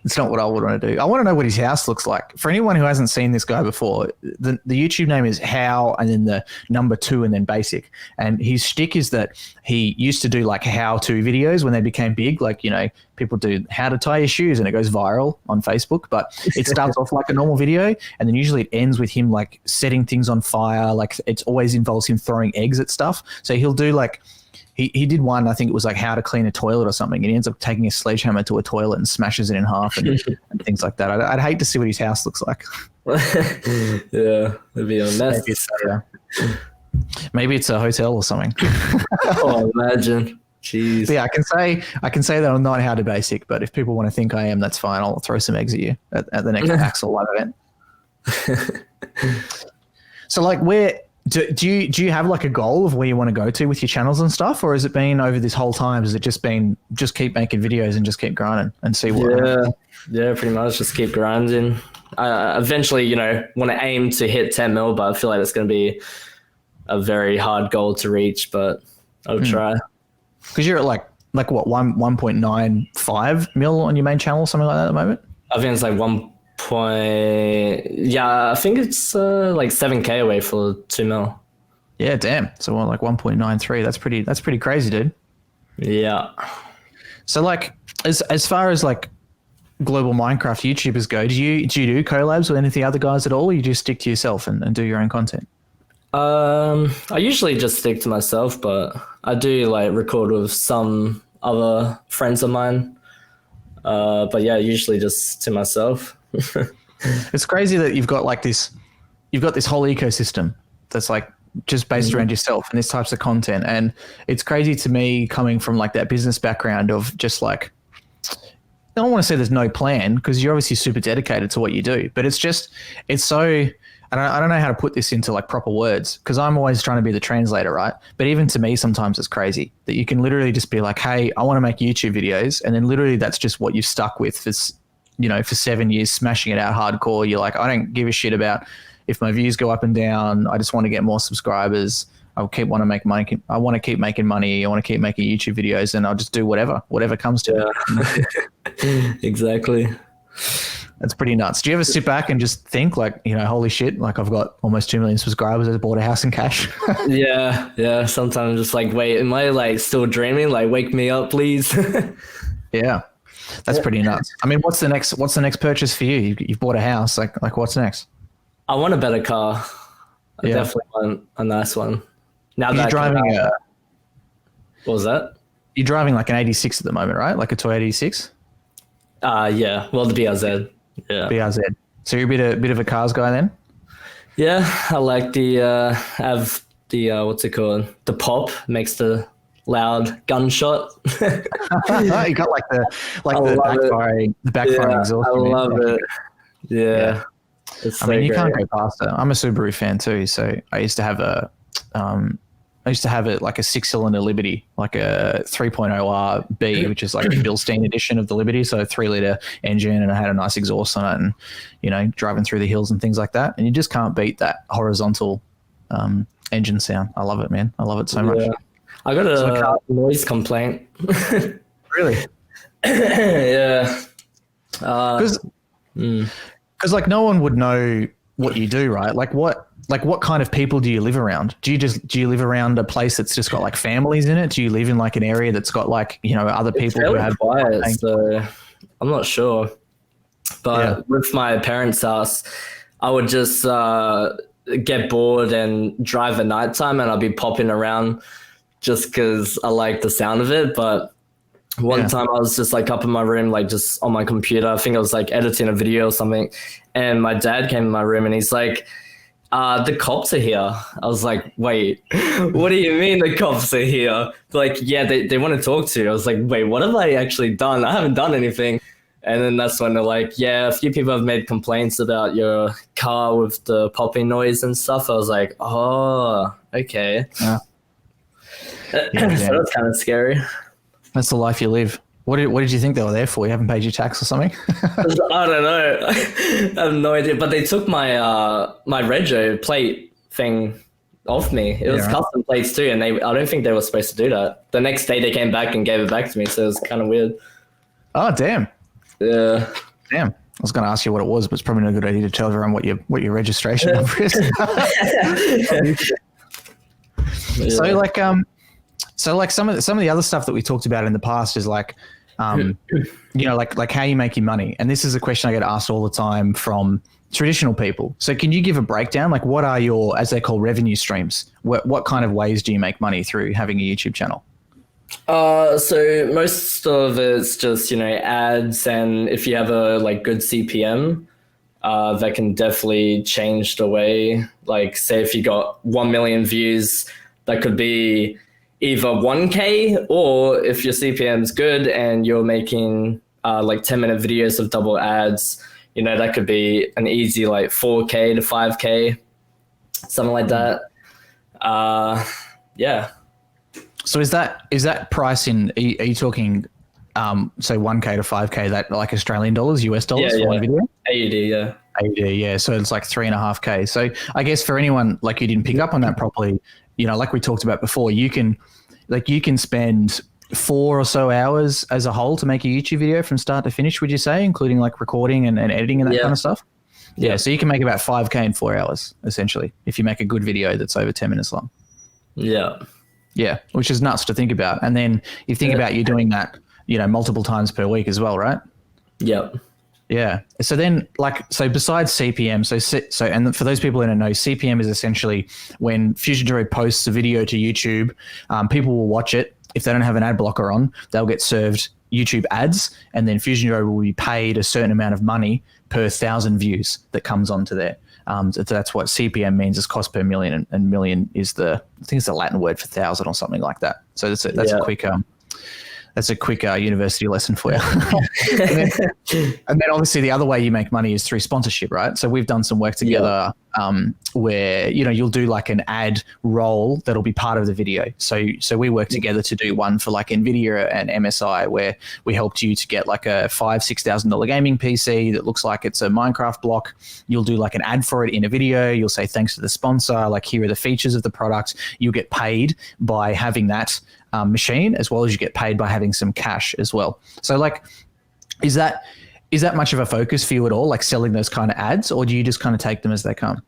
It's not what I would want to do. I want to know what his house looks like. For anyone who hasn't seen this guy before, the YouTube name is How and then the number 2 and then Basic. And his shtick is that he used to do like how-to videos when they became big. Like, you know, people do how to tie your shoes and it goes viral on Facebook. But it starts off like a normal video and then usually it ends with him like setting things on fire. Like it always involves him throwing eggs at stuff. So he'll do like he did one, I think it was like how to clean a toilet or something, and he ends up taking a sledgehammer to a toilet and smashes it in half and things like that. I'd hate to see what his house looks like. Yeah, it'd be a mess. Maybe it's a hotel or something. Oh, imagine. Jeez. But yeah, I can say that I'm not how to basic, but if people want to think I am, that's fine. I'll throw some eggs at you at the next Axel live event. So like, where do you have like a goal of where you want to go to with your channels and stuff, or has it been over this whole time? Has it just been just keep making videos and just keep grinding and see what? Yeah, pretty much just keep grinding. Eventually, you know, want to aim to hit 10 mil, but I feel like it's going to be a very hard goal to reach, but I'll try. Because you're at like what 1.95 mil on your main channel or something like that at the moment? I think it's like I think it's like 7K away for 2 mil. Yeah, damn. So like 1.93. That's pretty crazy, dude. Yeah. So like as far as like global Minecraft YouTubers go, do you do collabs with any of the other guys at all, or you just stick to yourself and do your own content? I usually just stick to myself, but I do like record with some other friends of mine. But yeah, usually just to myself. It's crazy that you've got this whole ecosystem that's like just based around yourself and these types of content. And it's crazy to me coming from like that business background of just like, I don't want to say there's no plan because you're obviously super dedicated to what you do, but it's so, I don't know how to put this into like proper words because I'm always trying to be the translator, right? But even to me, sometimes it's crazy that you can literally just be like, hey, I want to make YouTube videos. And then literally that's just what you've stuck with for 7 years, smashing it out hardcore. You're like, I don't give a shit about if my views go up and down. I just want to get more subscribers. I want to make money. I want to keep making money. I want to keep making YouTube videos, and I'll just do whatever comes to it. Exactly. That's pretty nuts. Do you ever sit back and just think like, holy shit, like I've got almost 2 million subscribers. I bought a house in cash. Yeah. Sometimes I'm just like, wait, am I like still dreaming? Like, wake me up, please. Yeah, that's pretty nuts. I mean, what's the next purchase for you? You've bought a house. Like what's next? I want a better car. I definitely want a nice one. Now that you're driving what was that? You're driving like an 86 at the moment, right? Like a Toyota 86? Yeah. Well, the BRZ. Yeah. BRZ. So you're a bit of a cars guy then? Yeah, I like the what's it called? The pop makes the loud gunshot. You got the backfiring exhaust. I love it. Yeah. I mean, you can't go past it. I'm a Subaru fan too, so I used to have it like a 6-cylinder Liberty, like a 3.0 RB, which is like a Bilstein edition of the Liberty. So a 3-liter engine, and I had a nice exhaust on it, and driving through the hills and things like that. And you just can't beat that horizontal engine sound. I love it, man. I love it so much. I got a noise complaint. Really? Yeah. Because like no one would know what you do, right? Like what kind of people do you live around? Do you live around a place that's just got like families in it? Do you live in like an area that's got like, other people who have quiet, so I'm not sure. But with my parents' house, I would just get bored and drive at nighttime, and I'll be popping around just because I like the sound of it. But one time I was just like up in my room, like just on my computer. I think I was like editing a video or something, and my dad came in my room and he's like, the cops are here. I was like, wait, what do you mean the cops are here? Like, yeah, they want to talk to you. I was like, wait, what have I actually done? I haven't done anything. And then that's when they're like, yeah, a few people have made complaints about your car with the popping noise and stuff. I was like, oh, okay. Yeah. So that's kind of scary. That's the life you live. What did you think they were there for? You haven't paid your tax or something? I don't know. I have no idea. But they took my my rego plate thing off me. It was custom plates too, and I don't think they were supposed to do that. The next day they came back and gave it back to me, so it was kind of weird. Oh, damn. Yeah. Damn. I was going to ask you what it was, but it's probably not a good idea to tell everyone what your registration number is. So some of the other stuff that we talked about in the past is like, like how you make your money. And this is a question I get asked all the time from traditional people. So can you give a breakdown? Like what are your, as they call, revenue streams? What kind of ways do you make money through having a YouTube channel? So most of it's just, ads, and if you have a like good CPM, that can definitely change the way. Like, say if you got 1 million views, that could be either 1K, or if your CPM's good and you're making like 10-minute videos of double ads, that could be an easy like 4K to 5K, something like that. Yeah. So is that price in? Are you talking, say 1K to 5K? That like Australian dollars, US dollars for one video? AUD, yeah. AUD, yeah. So it's like 3.5K. So I guess for anyone like you didn't pick up on that properly, like we talked about before, you can spend 4 or so hours as a whole to make a YouTube video from start to finish. Would you say, including like recording and editing and that kind of stuff? Yeah. So you can make about 5K in 4 hours essentially if you make a good video that's over 10 minutes long. Yeah. Yeah, which is nuts to think about. And then you think about you doing that, multiple times per week as well, right? Yep. Yeah. So then so besides CPM, and for those people who don't know, CPM is essentially when FuzionDroid posts a video to YouTube, people will watch it. If they don't have an ad blocker on, they'll get served YouTube ads, and then FuzionDroid will be paid a certain amount of money per 1,000 views that comes onto there. So that's what CPM means, is cost per million, and million is I think it's the Latin word for 1,000 or something like that. So that's a quick university lesson for you. and then obviously the other way you make money is through sponsorship, right? So we've done some work together where you'll do like an ad roll that'll be part of the video. So we work together to do one for like Nvidia and MSI, where we helped you to get like a $5,000-$6,000 gaming PC that looks like it's a Minecraft block. You'll do like an ad for it in a video. You'll say thanks to the sponsor, like here are the features of the product. You'll get paid by having that machine, as well as you get paid by having some cash as well. So like, is that much of a focus for you at all, like selling those kind of ads, or do you just kind of take them as they come?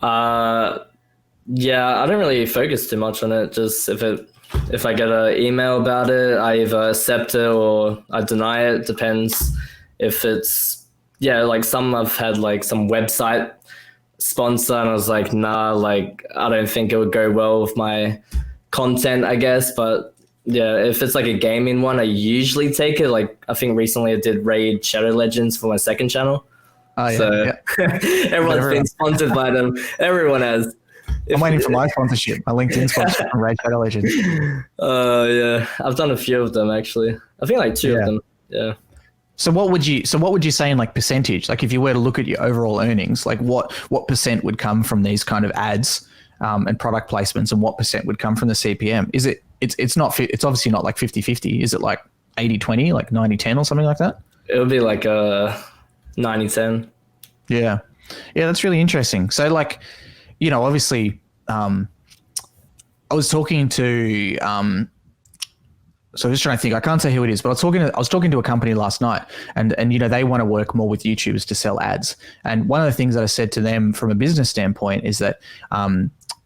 Yeah, I don't really focus too much on it. Just if I get an email about it, I either accept it or I deny it. Depends. If it's like some I've had like some website sponsor, and I was like, nah, like I don't think it would go well with my content, I guess. But yeah, if it's like a gaming one, I usually take it. Like I think recently I did Raid Shadow Legends for my second channel. Oh, yeah, so everyone's been sponsored by them. Everyone has. I'm waiting for my sponsorship, my LinkedIn sponsorship from Raid Shadow Legends. Yeah, I've done a few of them actually. I think like 2 of them. Yeah. So what would you say in like percentage? Like if you were to look at your overall earnings, like what percent would come from these kind of ads and product placements, and what percent would come from the CPM? Is it's obviously not like 50-50. Is it like 80-20, like 90-10 or something like that? It would be like 90-10. Yeah, that's really interesting. So like, obviously, I was talking to, so I'm just trying to think. I can't say who it is, but I was talking to a company last night, and they want to work more with YouTubers to sell ads. And one of the things that I said to them from a business standpoint is that,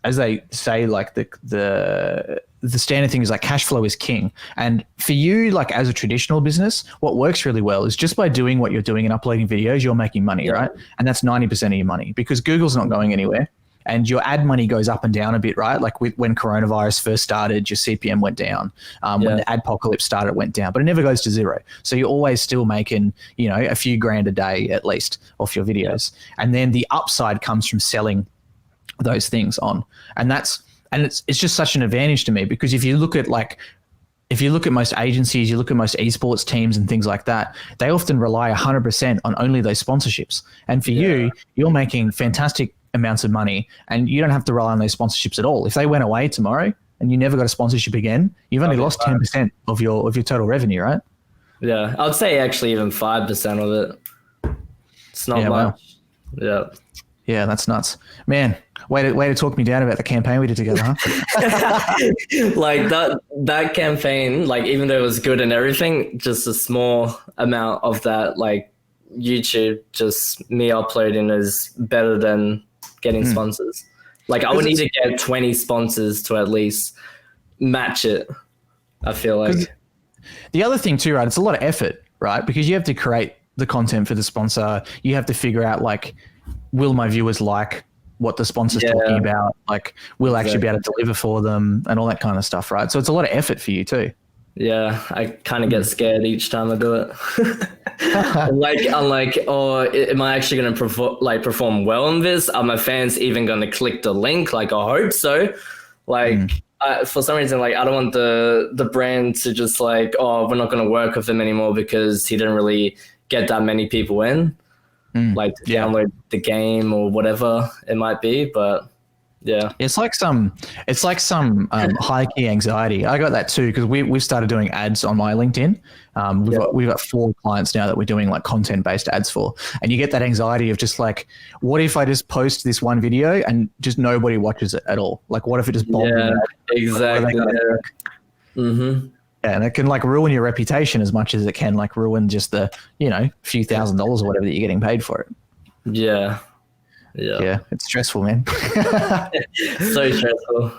as they say, like the standard thing is like cash flow is king. And for you, like as a traditional business, what works really well is just by doing what you're doing and uploading videos, you're making money, right? And that's 90% of your money, because Google's not going anywhere. And your ad money goes up and down a bit, right? Like when coronavirus first started, your CPM went down. When the adpocalypse started, it went down, but it never goes to zero. So you're always still making, a few grand a day at least off your videos. And then the upside comes from selling those things on. And it's just such an advantage to me, because if you look at most agencies, you look at most esports teams and things like that, they often rely 100% on only those sponsorships. And for you, you're making fantastic amounts of money, and you don't have to rely on those sponsorships at all. If they went away tomorrow and you never got a sponsorship again, you've only lost 10% of your total revenue, right? Yeah, I'd say actually even 5% of it. It's not much. Wow. Yeah, that's nuts, man. Way to talk me down about the campaign we did together, huh? Like that campaign, like even though it was good and everything, just a small amount of that, like YouTube, just me uploading is better than getting sponsors. Like I would need to get 20 sponsors to at least match it, I feel like. The other thing too, right, it's a lot of effort, right? Because you have to create the content for the sponsor. You have to figure out like, will my viewers like what the sponsor's talking about. Like, we'll actually be able to deliver for them and all that kind of stuff, right? So it's a lot of effort for you too. Yeah, I kind of get scared each time I do it. I'm like, oh, am I actually going to perform well on this? Are my fans even going to click the link? Like, I hope so. Like, for some reason, like, I don't want the brand to just like, oh, we're not going to work with him anymore because he didn't really get that many people in, like to download the game or whatever it might be. But yeah, it's like some high key anxiety. I got that too because we've started doing ads on my LinkedIn. We've got 4 clients now that we're doing like content based ads for, and you get that anxiety of just like, what if I just post this one video and just nobody watches it at all? Like, what if it just bombs? Yeah, exactly. And it can like ruin your reputation as much as it can like ruin just the few $1,000s or whatever that you're getting paid for it. Yeah, it's stressful, man. So stressful.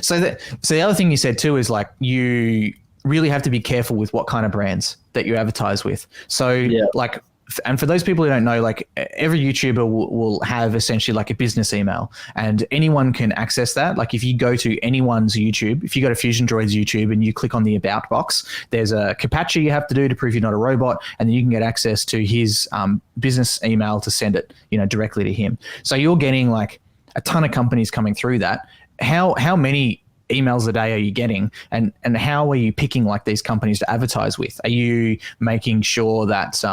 So the other thing you said too is like you really have to be careful with what kind of brands that you advertise with. So like, and for those people who don't know, like every YouTuber will have essentially like a business email, and anyone can access that. Like if you go to anyone's YouTube, if you go to FuzionDroid's YouTube and you click on the about box, there's a CAPTCHA you have to do to prove you're not a robot, and then you can get access to his business email to send it, directly to him. So you're getting like a ton of companies coming through that. How many emails a day are you getting, and how are you picking like these companies to advertise with? Are you making sure that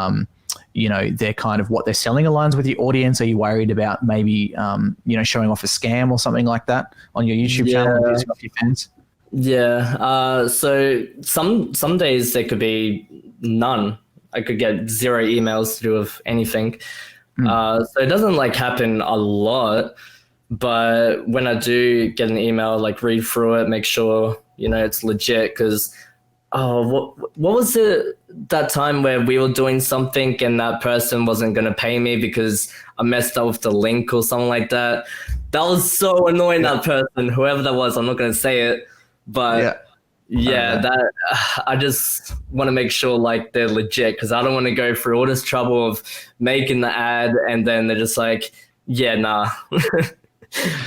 they're kind of what they're selling aligns with your audience? Are you worried about maybe showing off a scam or something like that on your YouTube channel and pissing off your fans? So some days there could be none. I could get 0 emails to do with anything. So it doesn't like happen a lot. But when I do get an email, like read through it, make sure, it's legit. Because, what was it that time where we were doing something and that person wasn't going to pay me because I messed up with the link or something like that? That was so annoying, that person, whoever that was. I'm not going to say it. But that I just want to make sure like they're legit, because I don't want to go through all this trouble of making the ad and then they're just like, yeah, nah.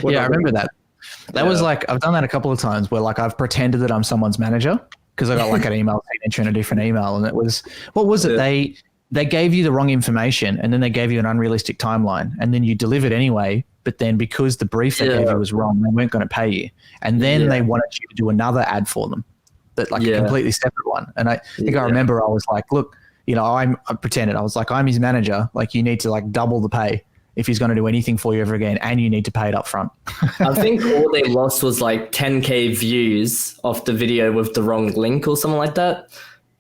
Yeah, I remember that. That was like, I've done that a couple of times where like I've pretended that I'm someone's manager because I got like an email signature in a different email, and it was, what was it? They gave you the wrong information, and then they gave you an unrealistic timeline, and then you delivered anyway, but then because the brief they gave you was wrong, they weren't going to pay you. And then they wanted you to do another ad for them, that like a completely separate one. And I think I remember I was like, look, I pretended. I was like, I'm his manager. Like, you need to like double the pay if he's going to do anything for you ever again, and you need to pay it up front. I think all they lost was like 10K views of the video with the wrong link or something like that.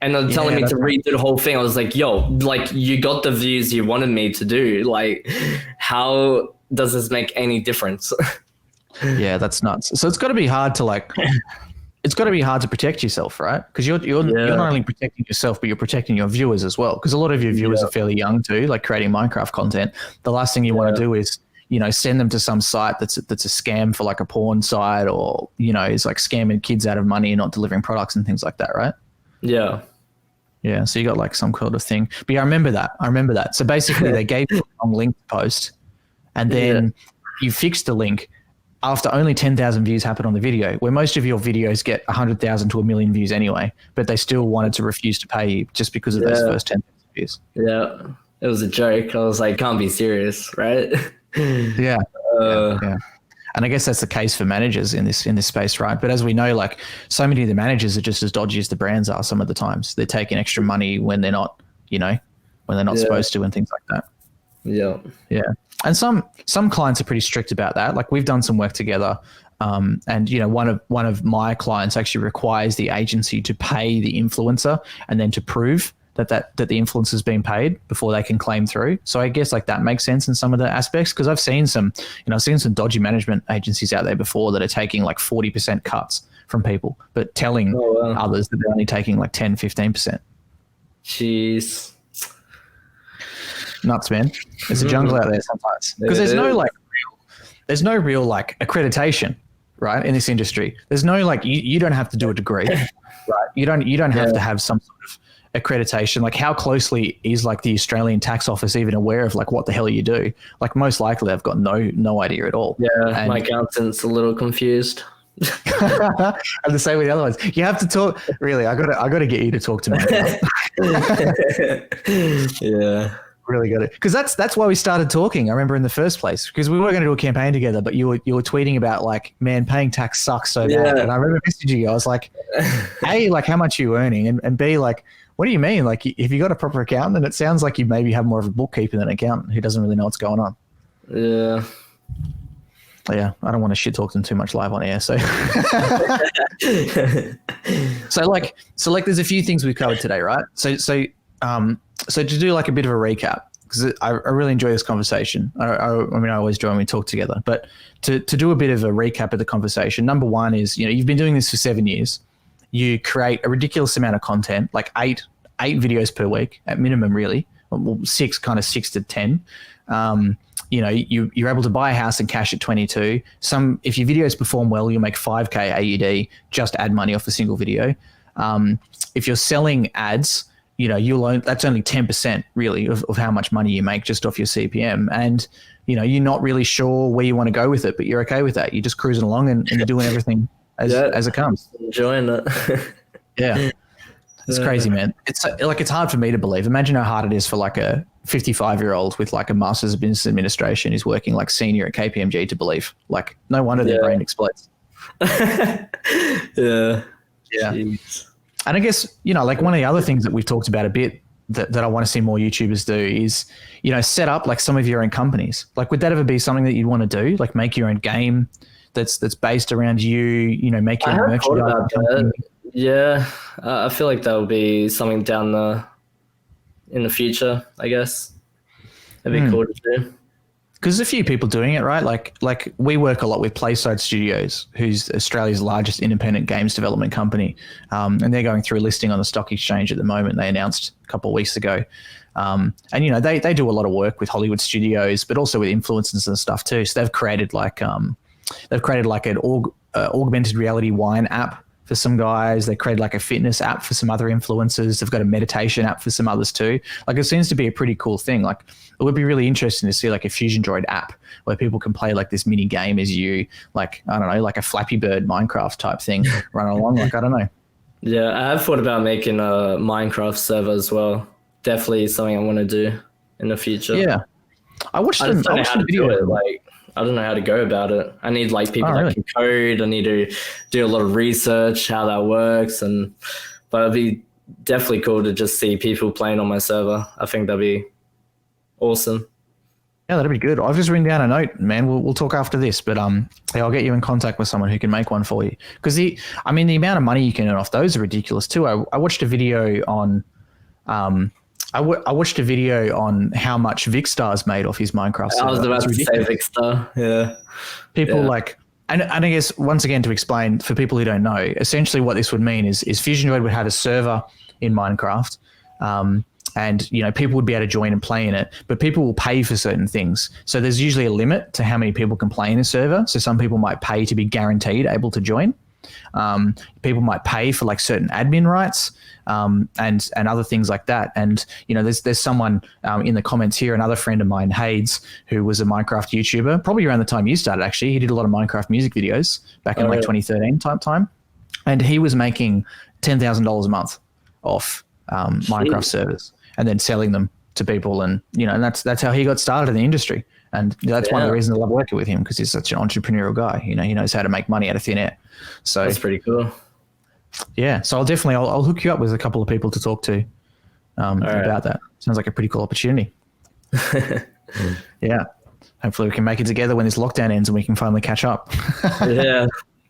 And they're telling me to redo the whole thing. I was like, yo, like you got the views you wanted me to do. Like, how does this make any difference? Yeah, that's nuts. So it's got to be hard to like... It's got to be hard to protect yourself, right? Because you're not only protecting yourself, but you're protecting your viewers as well. Because a lot of your viewers are fairly young too, like creating Minecraft content. The last thing you want to do is, send them to some site that's a scam for like a porn site, or, is like scamming kids out of money and not delivering products and things like that, right? Yeah. Yeah. So you got like some kind of thing. But yeah, I remember that. So basically they gave you a wrong link to post, and then you fixed the link after only 10,000 views happen on the video, where most of your videos get 100,000 to 1 million views anyway, but they still wanted to refuse to pay you just because of those first 10,000 views. Yeah, it was a joke. I was like, can't be serious, right? Yeah. And I guess that's the case for managers in this space, right? But as we know, like so many of the managers are just as dodgy as the brands are some of the times. They're taking extra money when they're not, when they're not supposed to, and things like that. Yeah. Yeah. And some clients are pretty strict about that. Like we've done some work together, and one of my clients actually requires the agency to pay the influencer and then to prove that the influencer's been paid before they can claim through. So I guess like that makes sense in some of the aspects, because I've seen some dodgy management agencies out there before that are taking like 40% cuts from people, but telling others that they're only taking like 10, 15%. Jeez. Nuts, man. There's a jungle out there sometimes, because there's no real like accreditation, right, in this industry. There's no like you don't have to do a degree, right? You don't have to have some sort of accreditation, like how closely is like the Australian tax office even aware of like what the hell you do? Like most likely they've got no idea at all. Yeah, And my accountant's a little confused. and the same with the other ones. You have to talk. Really, I got to get you to talk to me. Yeah. Really got it, because that's why we started talking. I remember in the first place, because we were going to do a campaign together, but you were tweeting about like, man, paying tax sucks so bad. And I remember messaging you. I was like, A, like how much are you earning, and B, like what do you mean? Like if you got a proper accountant, then it sounds like you maybe have more of a bookkeeper than an accountant who doesn't really know what's going on. Yeah. Yeah, I don't want to shit talk them too much live on air. So, so there's a few things we've covered today, right? So to do like a bit of a recap, because I really enjoy this conversation. I mean, I always enjoy when we talk together, but to do a bit of a recap of the conversation, number one is, you've been doing this for 7 years. You create a ridiculous amount of content, like eight videos per week at minimum, really. Well, six to 10. You're able to buy a house and cash at 22. If your videos perform well, you'll make 5K AUD, just ad money off a single video. If you're selling ads, that's only 10% really of how much money you make just off your CPM. And, you're not really sure where you want to go with it, but you're okay with that. You're just cruising along and you're doing everything as it comes. Enjoying it. Yeah. It's crazy, man. It's hard for me to believe. Imagine how hard it is for like a 55-year-old with like a master's of business administration who's working like senior at KPMG to believe. Like, no wonder their brain explodes. Yeah. Jeez. And I guess, like one of the other things that we've talked about a bit that I want to see more YouTubers do is, set up like some of your own companies. Like, would that ever be something that you'd want to do? Like make your own game that's based around you, make your own merchandise. Yeah. I feel like that would be something in the future, I guess. It'd be cool to do. Because there's a few people doing it, right? Like we work a lot with Playside Studios, who's Australia's largest independent games development company, and they're going through a listing on the stock exchange at the moment. They announced a couple of weeks ago, and they do a lot of work with Hollywood studios, but also with influencers and stuff too. So they've created like an augmented reality wine app for some guys. They created like a fitness app for some other influencers. They've got a meditation app for some others too. Like, it seems to be a pretty cool thing. Like, it would be really interesting to see like a FuzionDroid app where people can play like this mini game as you, like, I don't know, like a Flappy Bird Minecraft type thing run along. Like, I don't know. Yeah, I have thought about making a Minecraft server as well. Definitely something I want to do in the future. Yeah. I watched a video. I don't know how to go about it. I need like people that can code. I need to do a lot of research how that works, but it'd be definitely cool to just see people playing on my server. I think that'd be awesome. Yeah, that'd be good. I've just written down a note, man. We'll talk after this, but I'll get you in contact with someone who can make one for you. Because the amount of money you can earn off those are ridiculous too. I watched a video on I watched a video on how much Vicstar's made off his Minecraft server. I was about to say Vicstar. Yeah. People like, and I guess once again to explain for people who don't know, essentially what this would mean is FuzionDroid would have a server in Minecraft, and people would be able to join and play in it, but people will pay for certain things. So there's usually a limit to how many people can play in a server. So some people might pay to be guaranteed able to join. People might pay for like certain admin rights, and other things like that. And there's someone in the comments here, another friend of mine, Hades, who was a Minecraft YouTuber, probably around the time you started. Actually, he did a lot of Minecraft music videos back in 2013 type time, and he was making $10,000 a month off Minecraft servers, and then selling them to people, and and that's how he got started in the industry. And that's one of the reasons I love working with him, because he's such an entrepreneurial guy. He knows how to make money out of thin air. So that's pretty cool. Yeah, so I'll hook you up with a couple of people to talk to about that. Sounds like a pretty cool opportunity. Yeah, hopefully we can make it together when this lockdown ends and we can finally catch up. Yeah,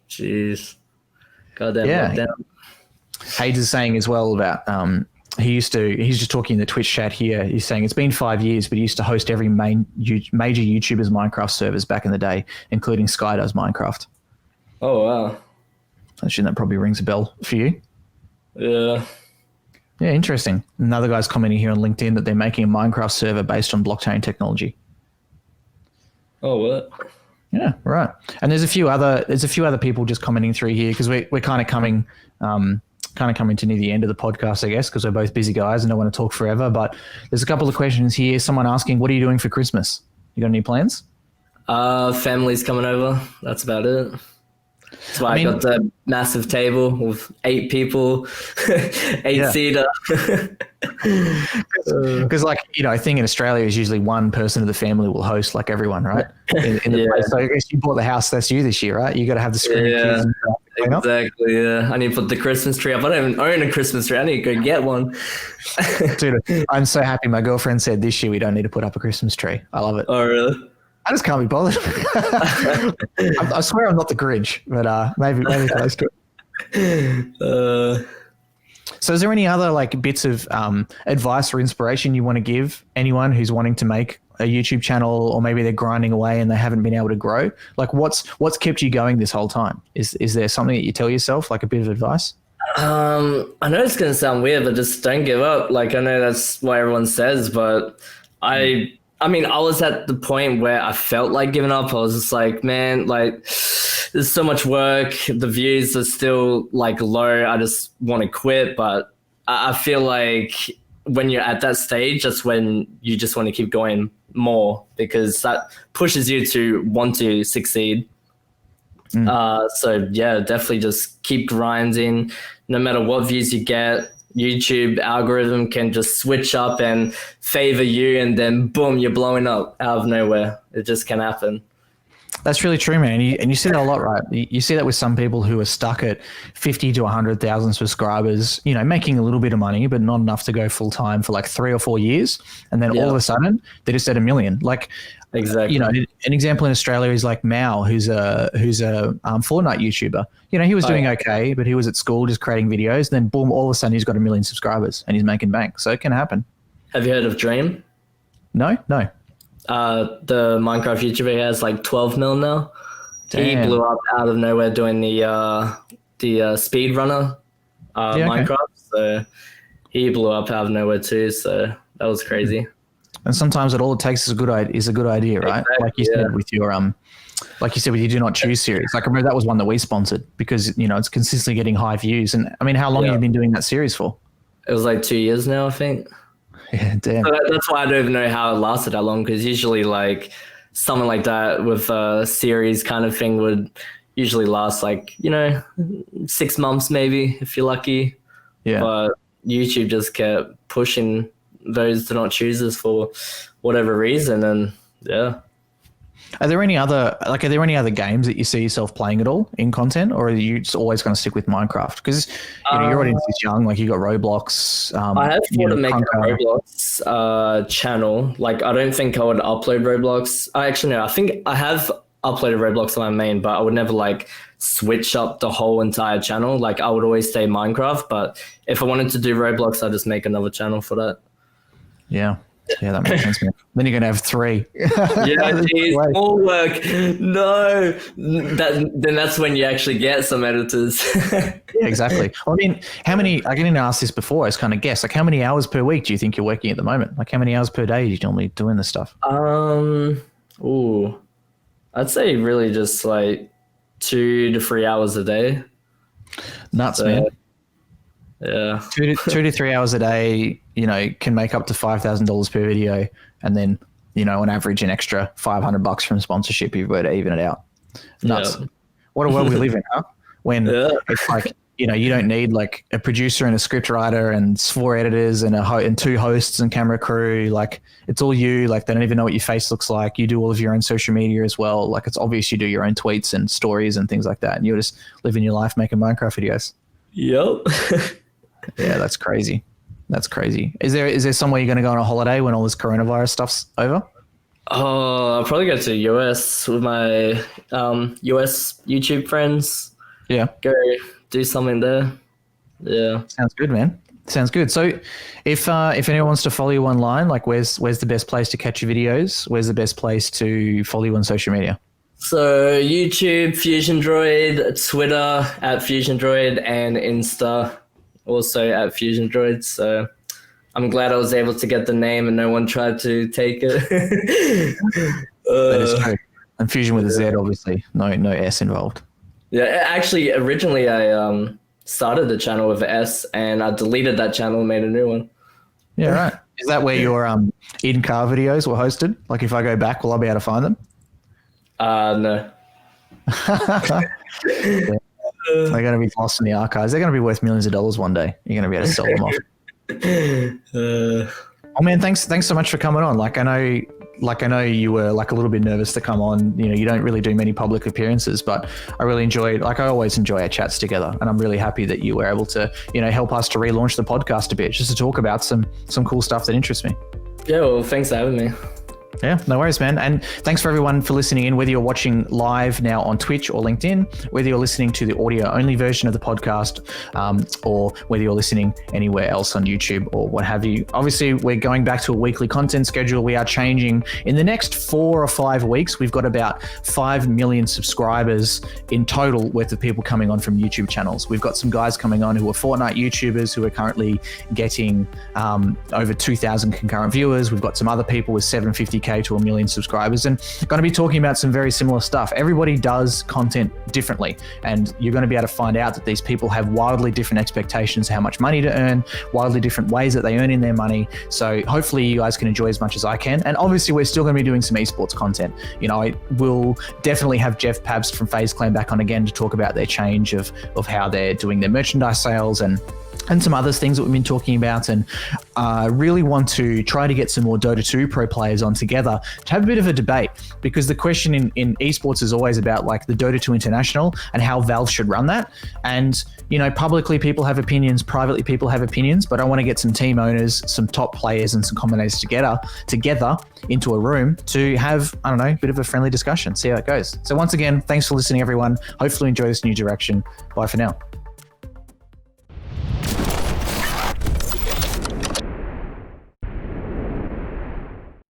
jeez, goddamn lockdown. Hayes is saying as well about he's just talking in the Twitch chat here. He's saying it's been 5 years, but he used to host every major YouTuber's Minecraft servers back in the day, including Sky does Minecraft. Oh, wow. I assume that probably rings a bell for you. Yeah. Yeah, interesting. Another guy's commenting here on LinkedIn that they're making a Minecraft server based on blockchain technology. Oh, what? Yeah, right. And there's a few other people just commenting through here, because we're kind of coming kind of coming to near the end of the podcast, I guess, because we're both busy guys and don't want to talk forever. But there's a couple of questions here. Someone asking, what are you doing for Christmas? You got any plans? Family's coming over. That's about it. That's why I got the massive table with 8 people, 8-seater. Because, like, you know, I think in Australia is usually one person of the family will host like everyone, right? In the place. So I guess you bought the house, that's you this year, right? You got to have the screaming kids and stuff. Exactly, yeah. I need to put the Christmas tree up. I don't even own a Christmas tree. I need to go get one. Dude, I'm so happy. My girlfriend said this year we don't need to put up a Christmas tree. I love it. Oh, really? I just can't be bothered. I swear I'm not the Grinch, but maybe close to it. So is there any other like bits of advice or inspiration you want to give anyone who's wanting to make a YouTube channel, or maybe they're grinding away and they haven't been able to grow? Like what's kept you going this whole time? Is there something that you tell yourself, like a bit of advice? I know it's going to sound weird, but just don't give up. Like, I know that's what everyone says, but I mean, I was at the point where I felt like giving up. I was just like, man, like there's so much work. The views are still like low. I just want to quit. But I feel like when you're at that stage, that's when you just want to keep going more, because that pushes you to want to succeed. So yeah, definitely just keep grinding. No matter what views you get, YouTube algorithm can just switch up and favor you, and then boom, you're blowing up out of nowhere. It just can happen. That's really true, man. And you see that a lot, right? You see that with some people who are stuck at 50 to 100,000 subscribers, you know, making a little bit of money, but not enough to go full time for like 3 or 4 years. And then all of a sudden they're just at 1 million. Like, exactly. You know, an example in Australia is like Mao, who's a Fortnite YouTuber. You know, he was doing okay, but he was at school just creating videos. And then boom, all of a sudden he's got 1 million subscribers and he's making bank. So it can happen. Have you heard of Dream? No. The Minecraft YouTuber, he has like 12 mil now. Damn. He blew up out of nowhere doing the speedrunner Minecraft. So he blew up out of nowhere too. So that was crazy. And sometimes all it takes is a good idea, right? Exactly, like you said with your with your Do Not Choose series. Like I remember that was one that we sponsored because, you know, it's consistently getting high views. And I mean, how long have you been doing that series for? It was like 2 years now, I think. Yeah, damn. So that's why I don't even know how it lasted that long, because usually like something like that with a series kind of thing would usually last like, you know, 6 months maybe if you're lucky. Yeah. But YouTube just kept pushing those Do Not Chooses for whatever reason, and yeah. Are there any other games that you see yourself playing at all in content, or are you just always going to stick with Minecraft? Because you know, your audience is young, like you got Roblox. I have thought of making a Roblox channel. Like I don't think I would upload Roblox. I think I have uploaded Roblox on my main, but I would never like switch up the whole entire channel. Like I would always stay Minecraft, but if I wanted to do Roblox, I'd just make another channel for that. Yeah, that makes sense, man. Then you're going to have 3. Yeah, geez, more work. No. Then that's when you actually get some editors. Yeah, exactly. Well, I mean, I didn't ask this before, I was kind of guess, like how many hours per week do you think you're working at the moment? Like how many hours per day are you normally doing this stuff? I'd say really just like 2 to 3 hours a day. Nuts, man. Yeah. 2 to 3 hours a day, you know, can make up to $5,000 per video. And then, you know, on average, an extra $500 from sponsorship if you were to even it out. Nuts. Yeah. What a world we live in, huh? When it's like, you know, you don't need like a producer and a script writer and 4 editors and and 2 hosts and camera crew. Like it's all you. Like they don't even know what your face looks like. You do all of your own social media as well. Like it's obvious you do your own tweets and stories and things like that. And you're just living your life making Minecraft videos. Yep. Yeah, that's crazy. That's crazy. Is there somewhere you're going to go on a holiday when all this coronavirus stuff's over? Oh, I'll probably go to the US with my US YouTube friends. Yeah. Go do something there. Yeah. Sounds good, man. Sounds good. So if anyone wants to follow you online, like where's the best place to catch your videos? Where's the best place to follow you on social media? So YouTube, FuzionDroid, Twitter at FuzionDroid, and Insta also at FuzionDroid. So I'm glad I was able to get the name and no one tried to take it. That is true. And Fusion with a Z, obviously. No S involved. Yeah, actually, originally I started the channel with an S, and I deleted that channel and made a new one. Yeah, right. Is that where your in-car videos were hosted? Like if I go back, will I be able to find them? No. Yeah. They're going to be lost in the archives. They're going to be worth millions of dollars one day. You're going to be able to sell them off. Oh man, thanks so much for coming on. Like I know you were like a little bit nervous to come on. You know, you don't really do many public appearances, but I really enjoyed, like I always enjoy our chats together, and I'm really happy that you were able to, you know, help us to relaunch the podcast a bit, just to talk about some cool stuff that interests me. Yeah, well, thanks for having me. Yeah, no worries, man. And thanks for everyone for listening in, whether you're watching live now on Twitch or LinkedIn, whether you're listening to the audio only version of the podcast, or whether you're listening anywhere else on YouTube or what have you. Obviously, we're going back to a weekly content schedule. We are changing in the next 4 or 5 weeks. We've got about 5 million subscribers in total worth of people coming on from YouTube channels. We've got some guys coming on who are Fortnite YouTubers who are currently getting over 2,000 concurrent viewers. We've got some other people with 750K to 1 million subscribers, and going to be talking about some very similar stuff. Everybody does content differently, and you're going to be able to find out that these people have wildly different expectations of how much money to earn, wildly different ways that they earn in their money. So hopefully you guys can enjoy as much as I can. And obviously we're still going to be doing some esports content. You know, I will definitely have Jeff Pabst from FaZe Clan back on again to talk about their change of how they're doing their merchandise sales and some other things that we've been talking about, and really want to try to get some more Dota 2 pro players on together to have a bit of a debate, because the question in esports is always about like the Dota 2 International and how Valve should run that. And, you know, publicly people have opinions, privately people have opinions, but I want to get some team owners, some top players and some commentators together into a room to have, I don't know, a bit of a friendly discussion, see how it goes. So once again, thanks for listening, everyone. Hopefully enjoy this new direction. Bye for now.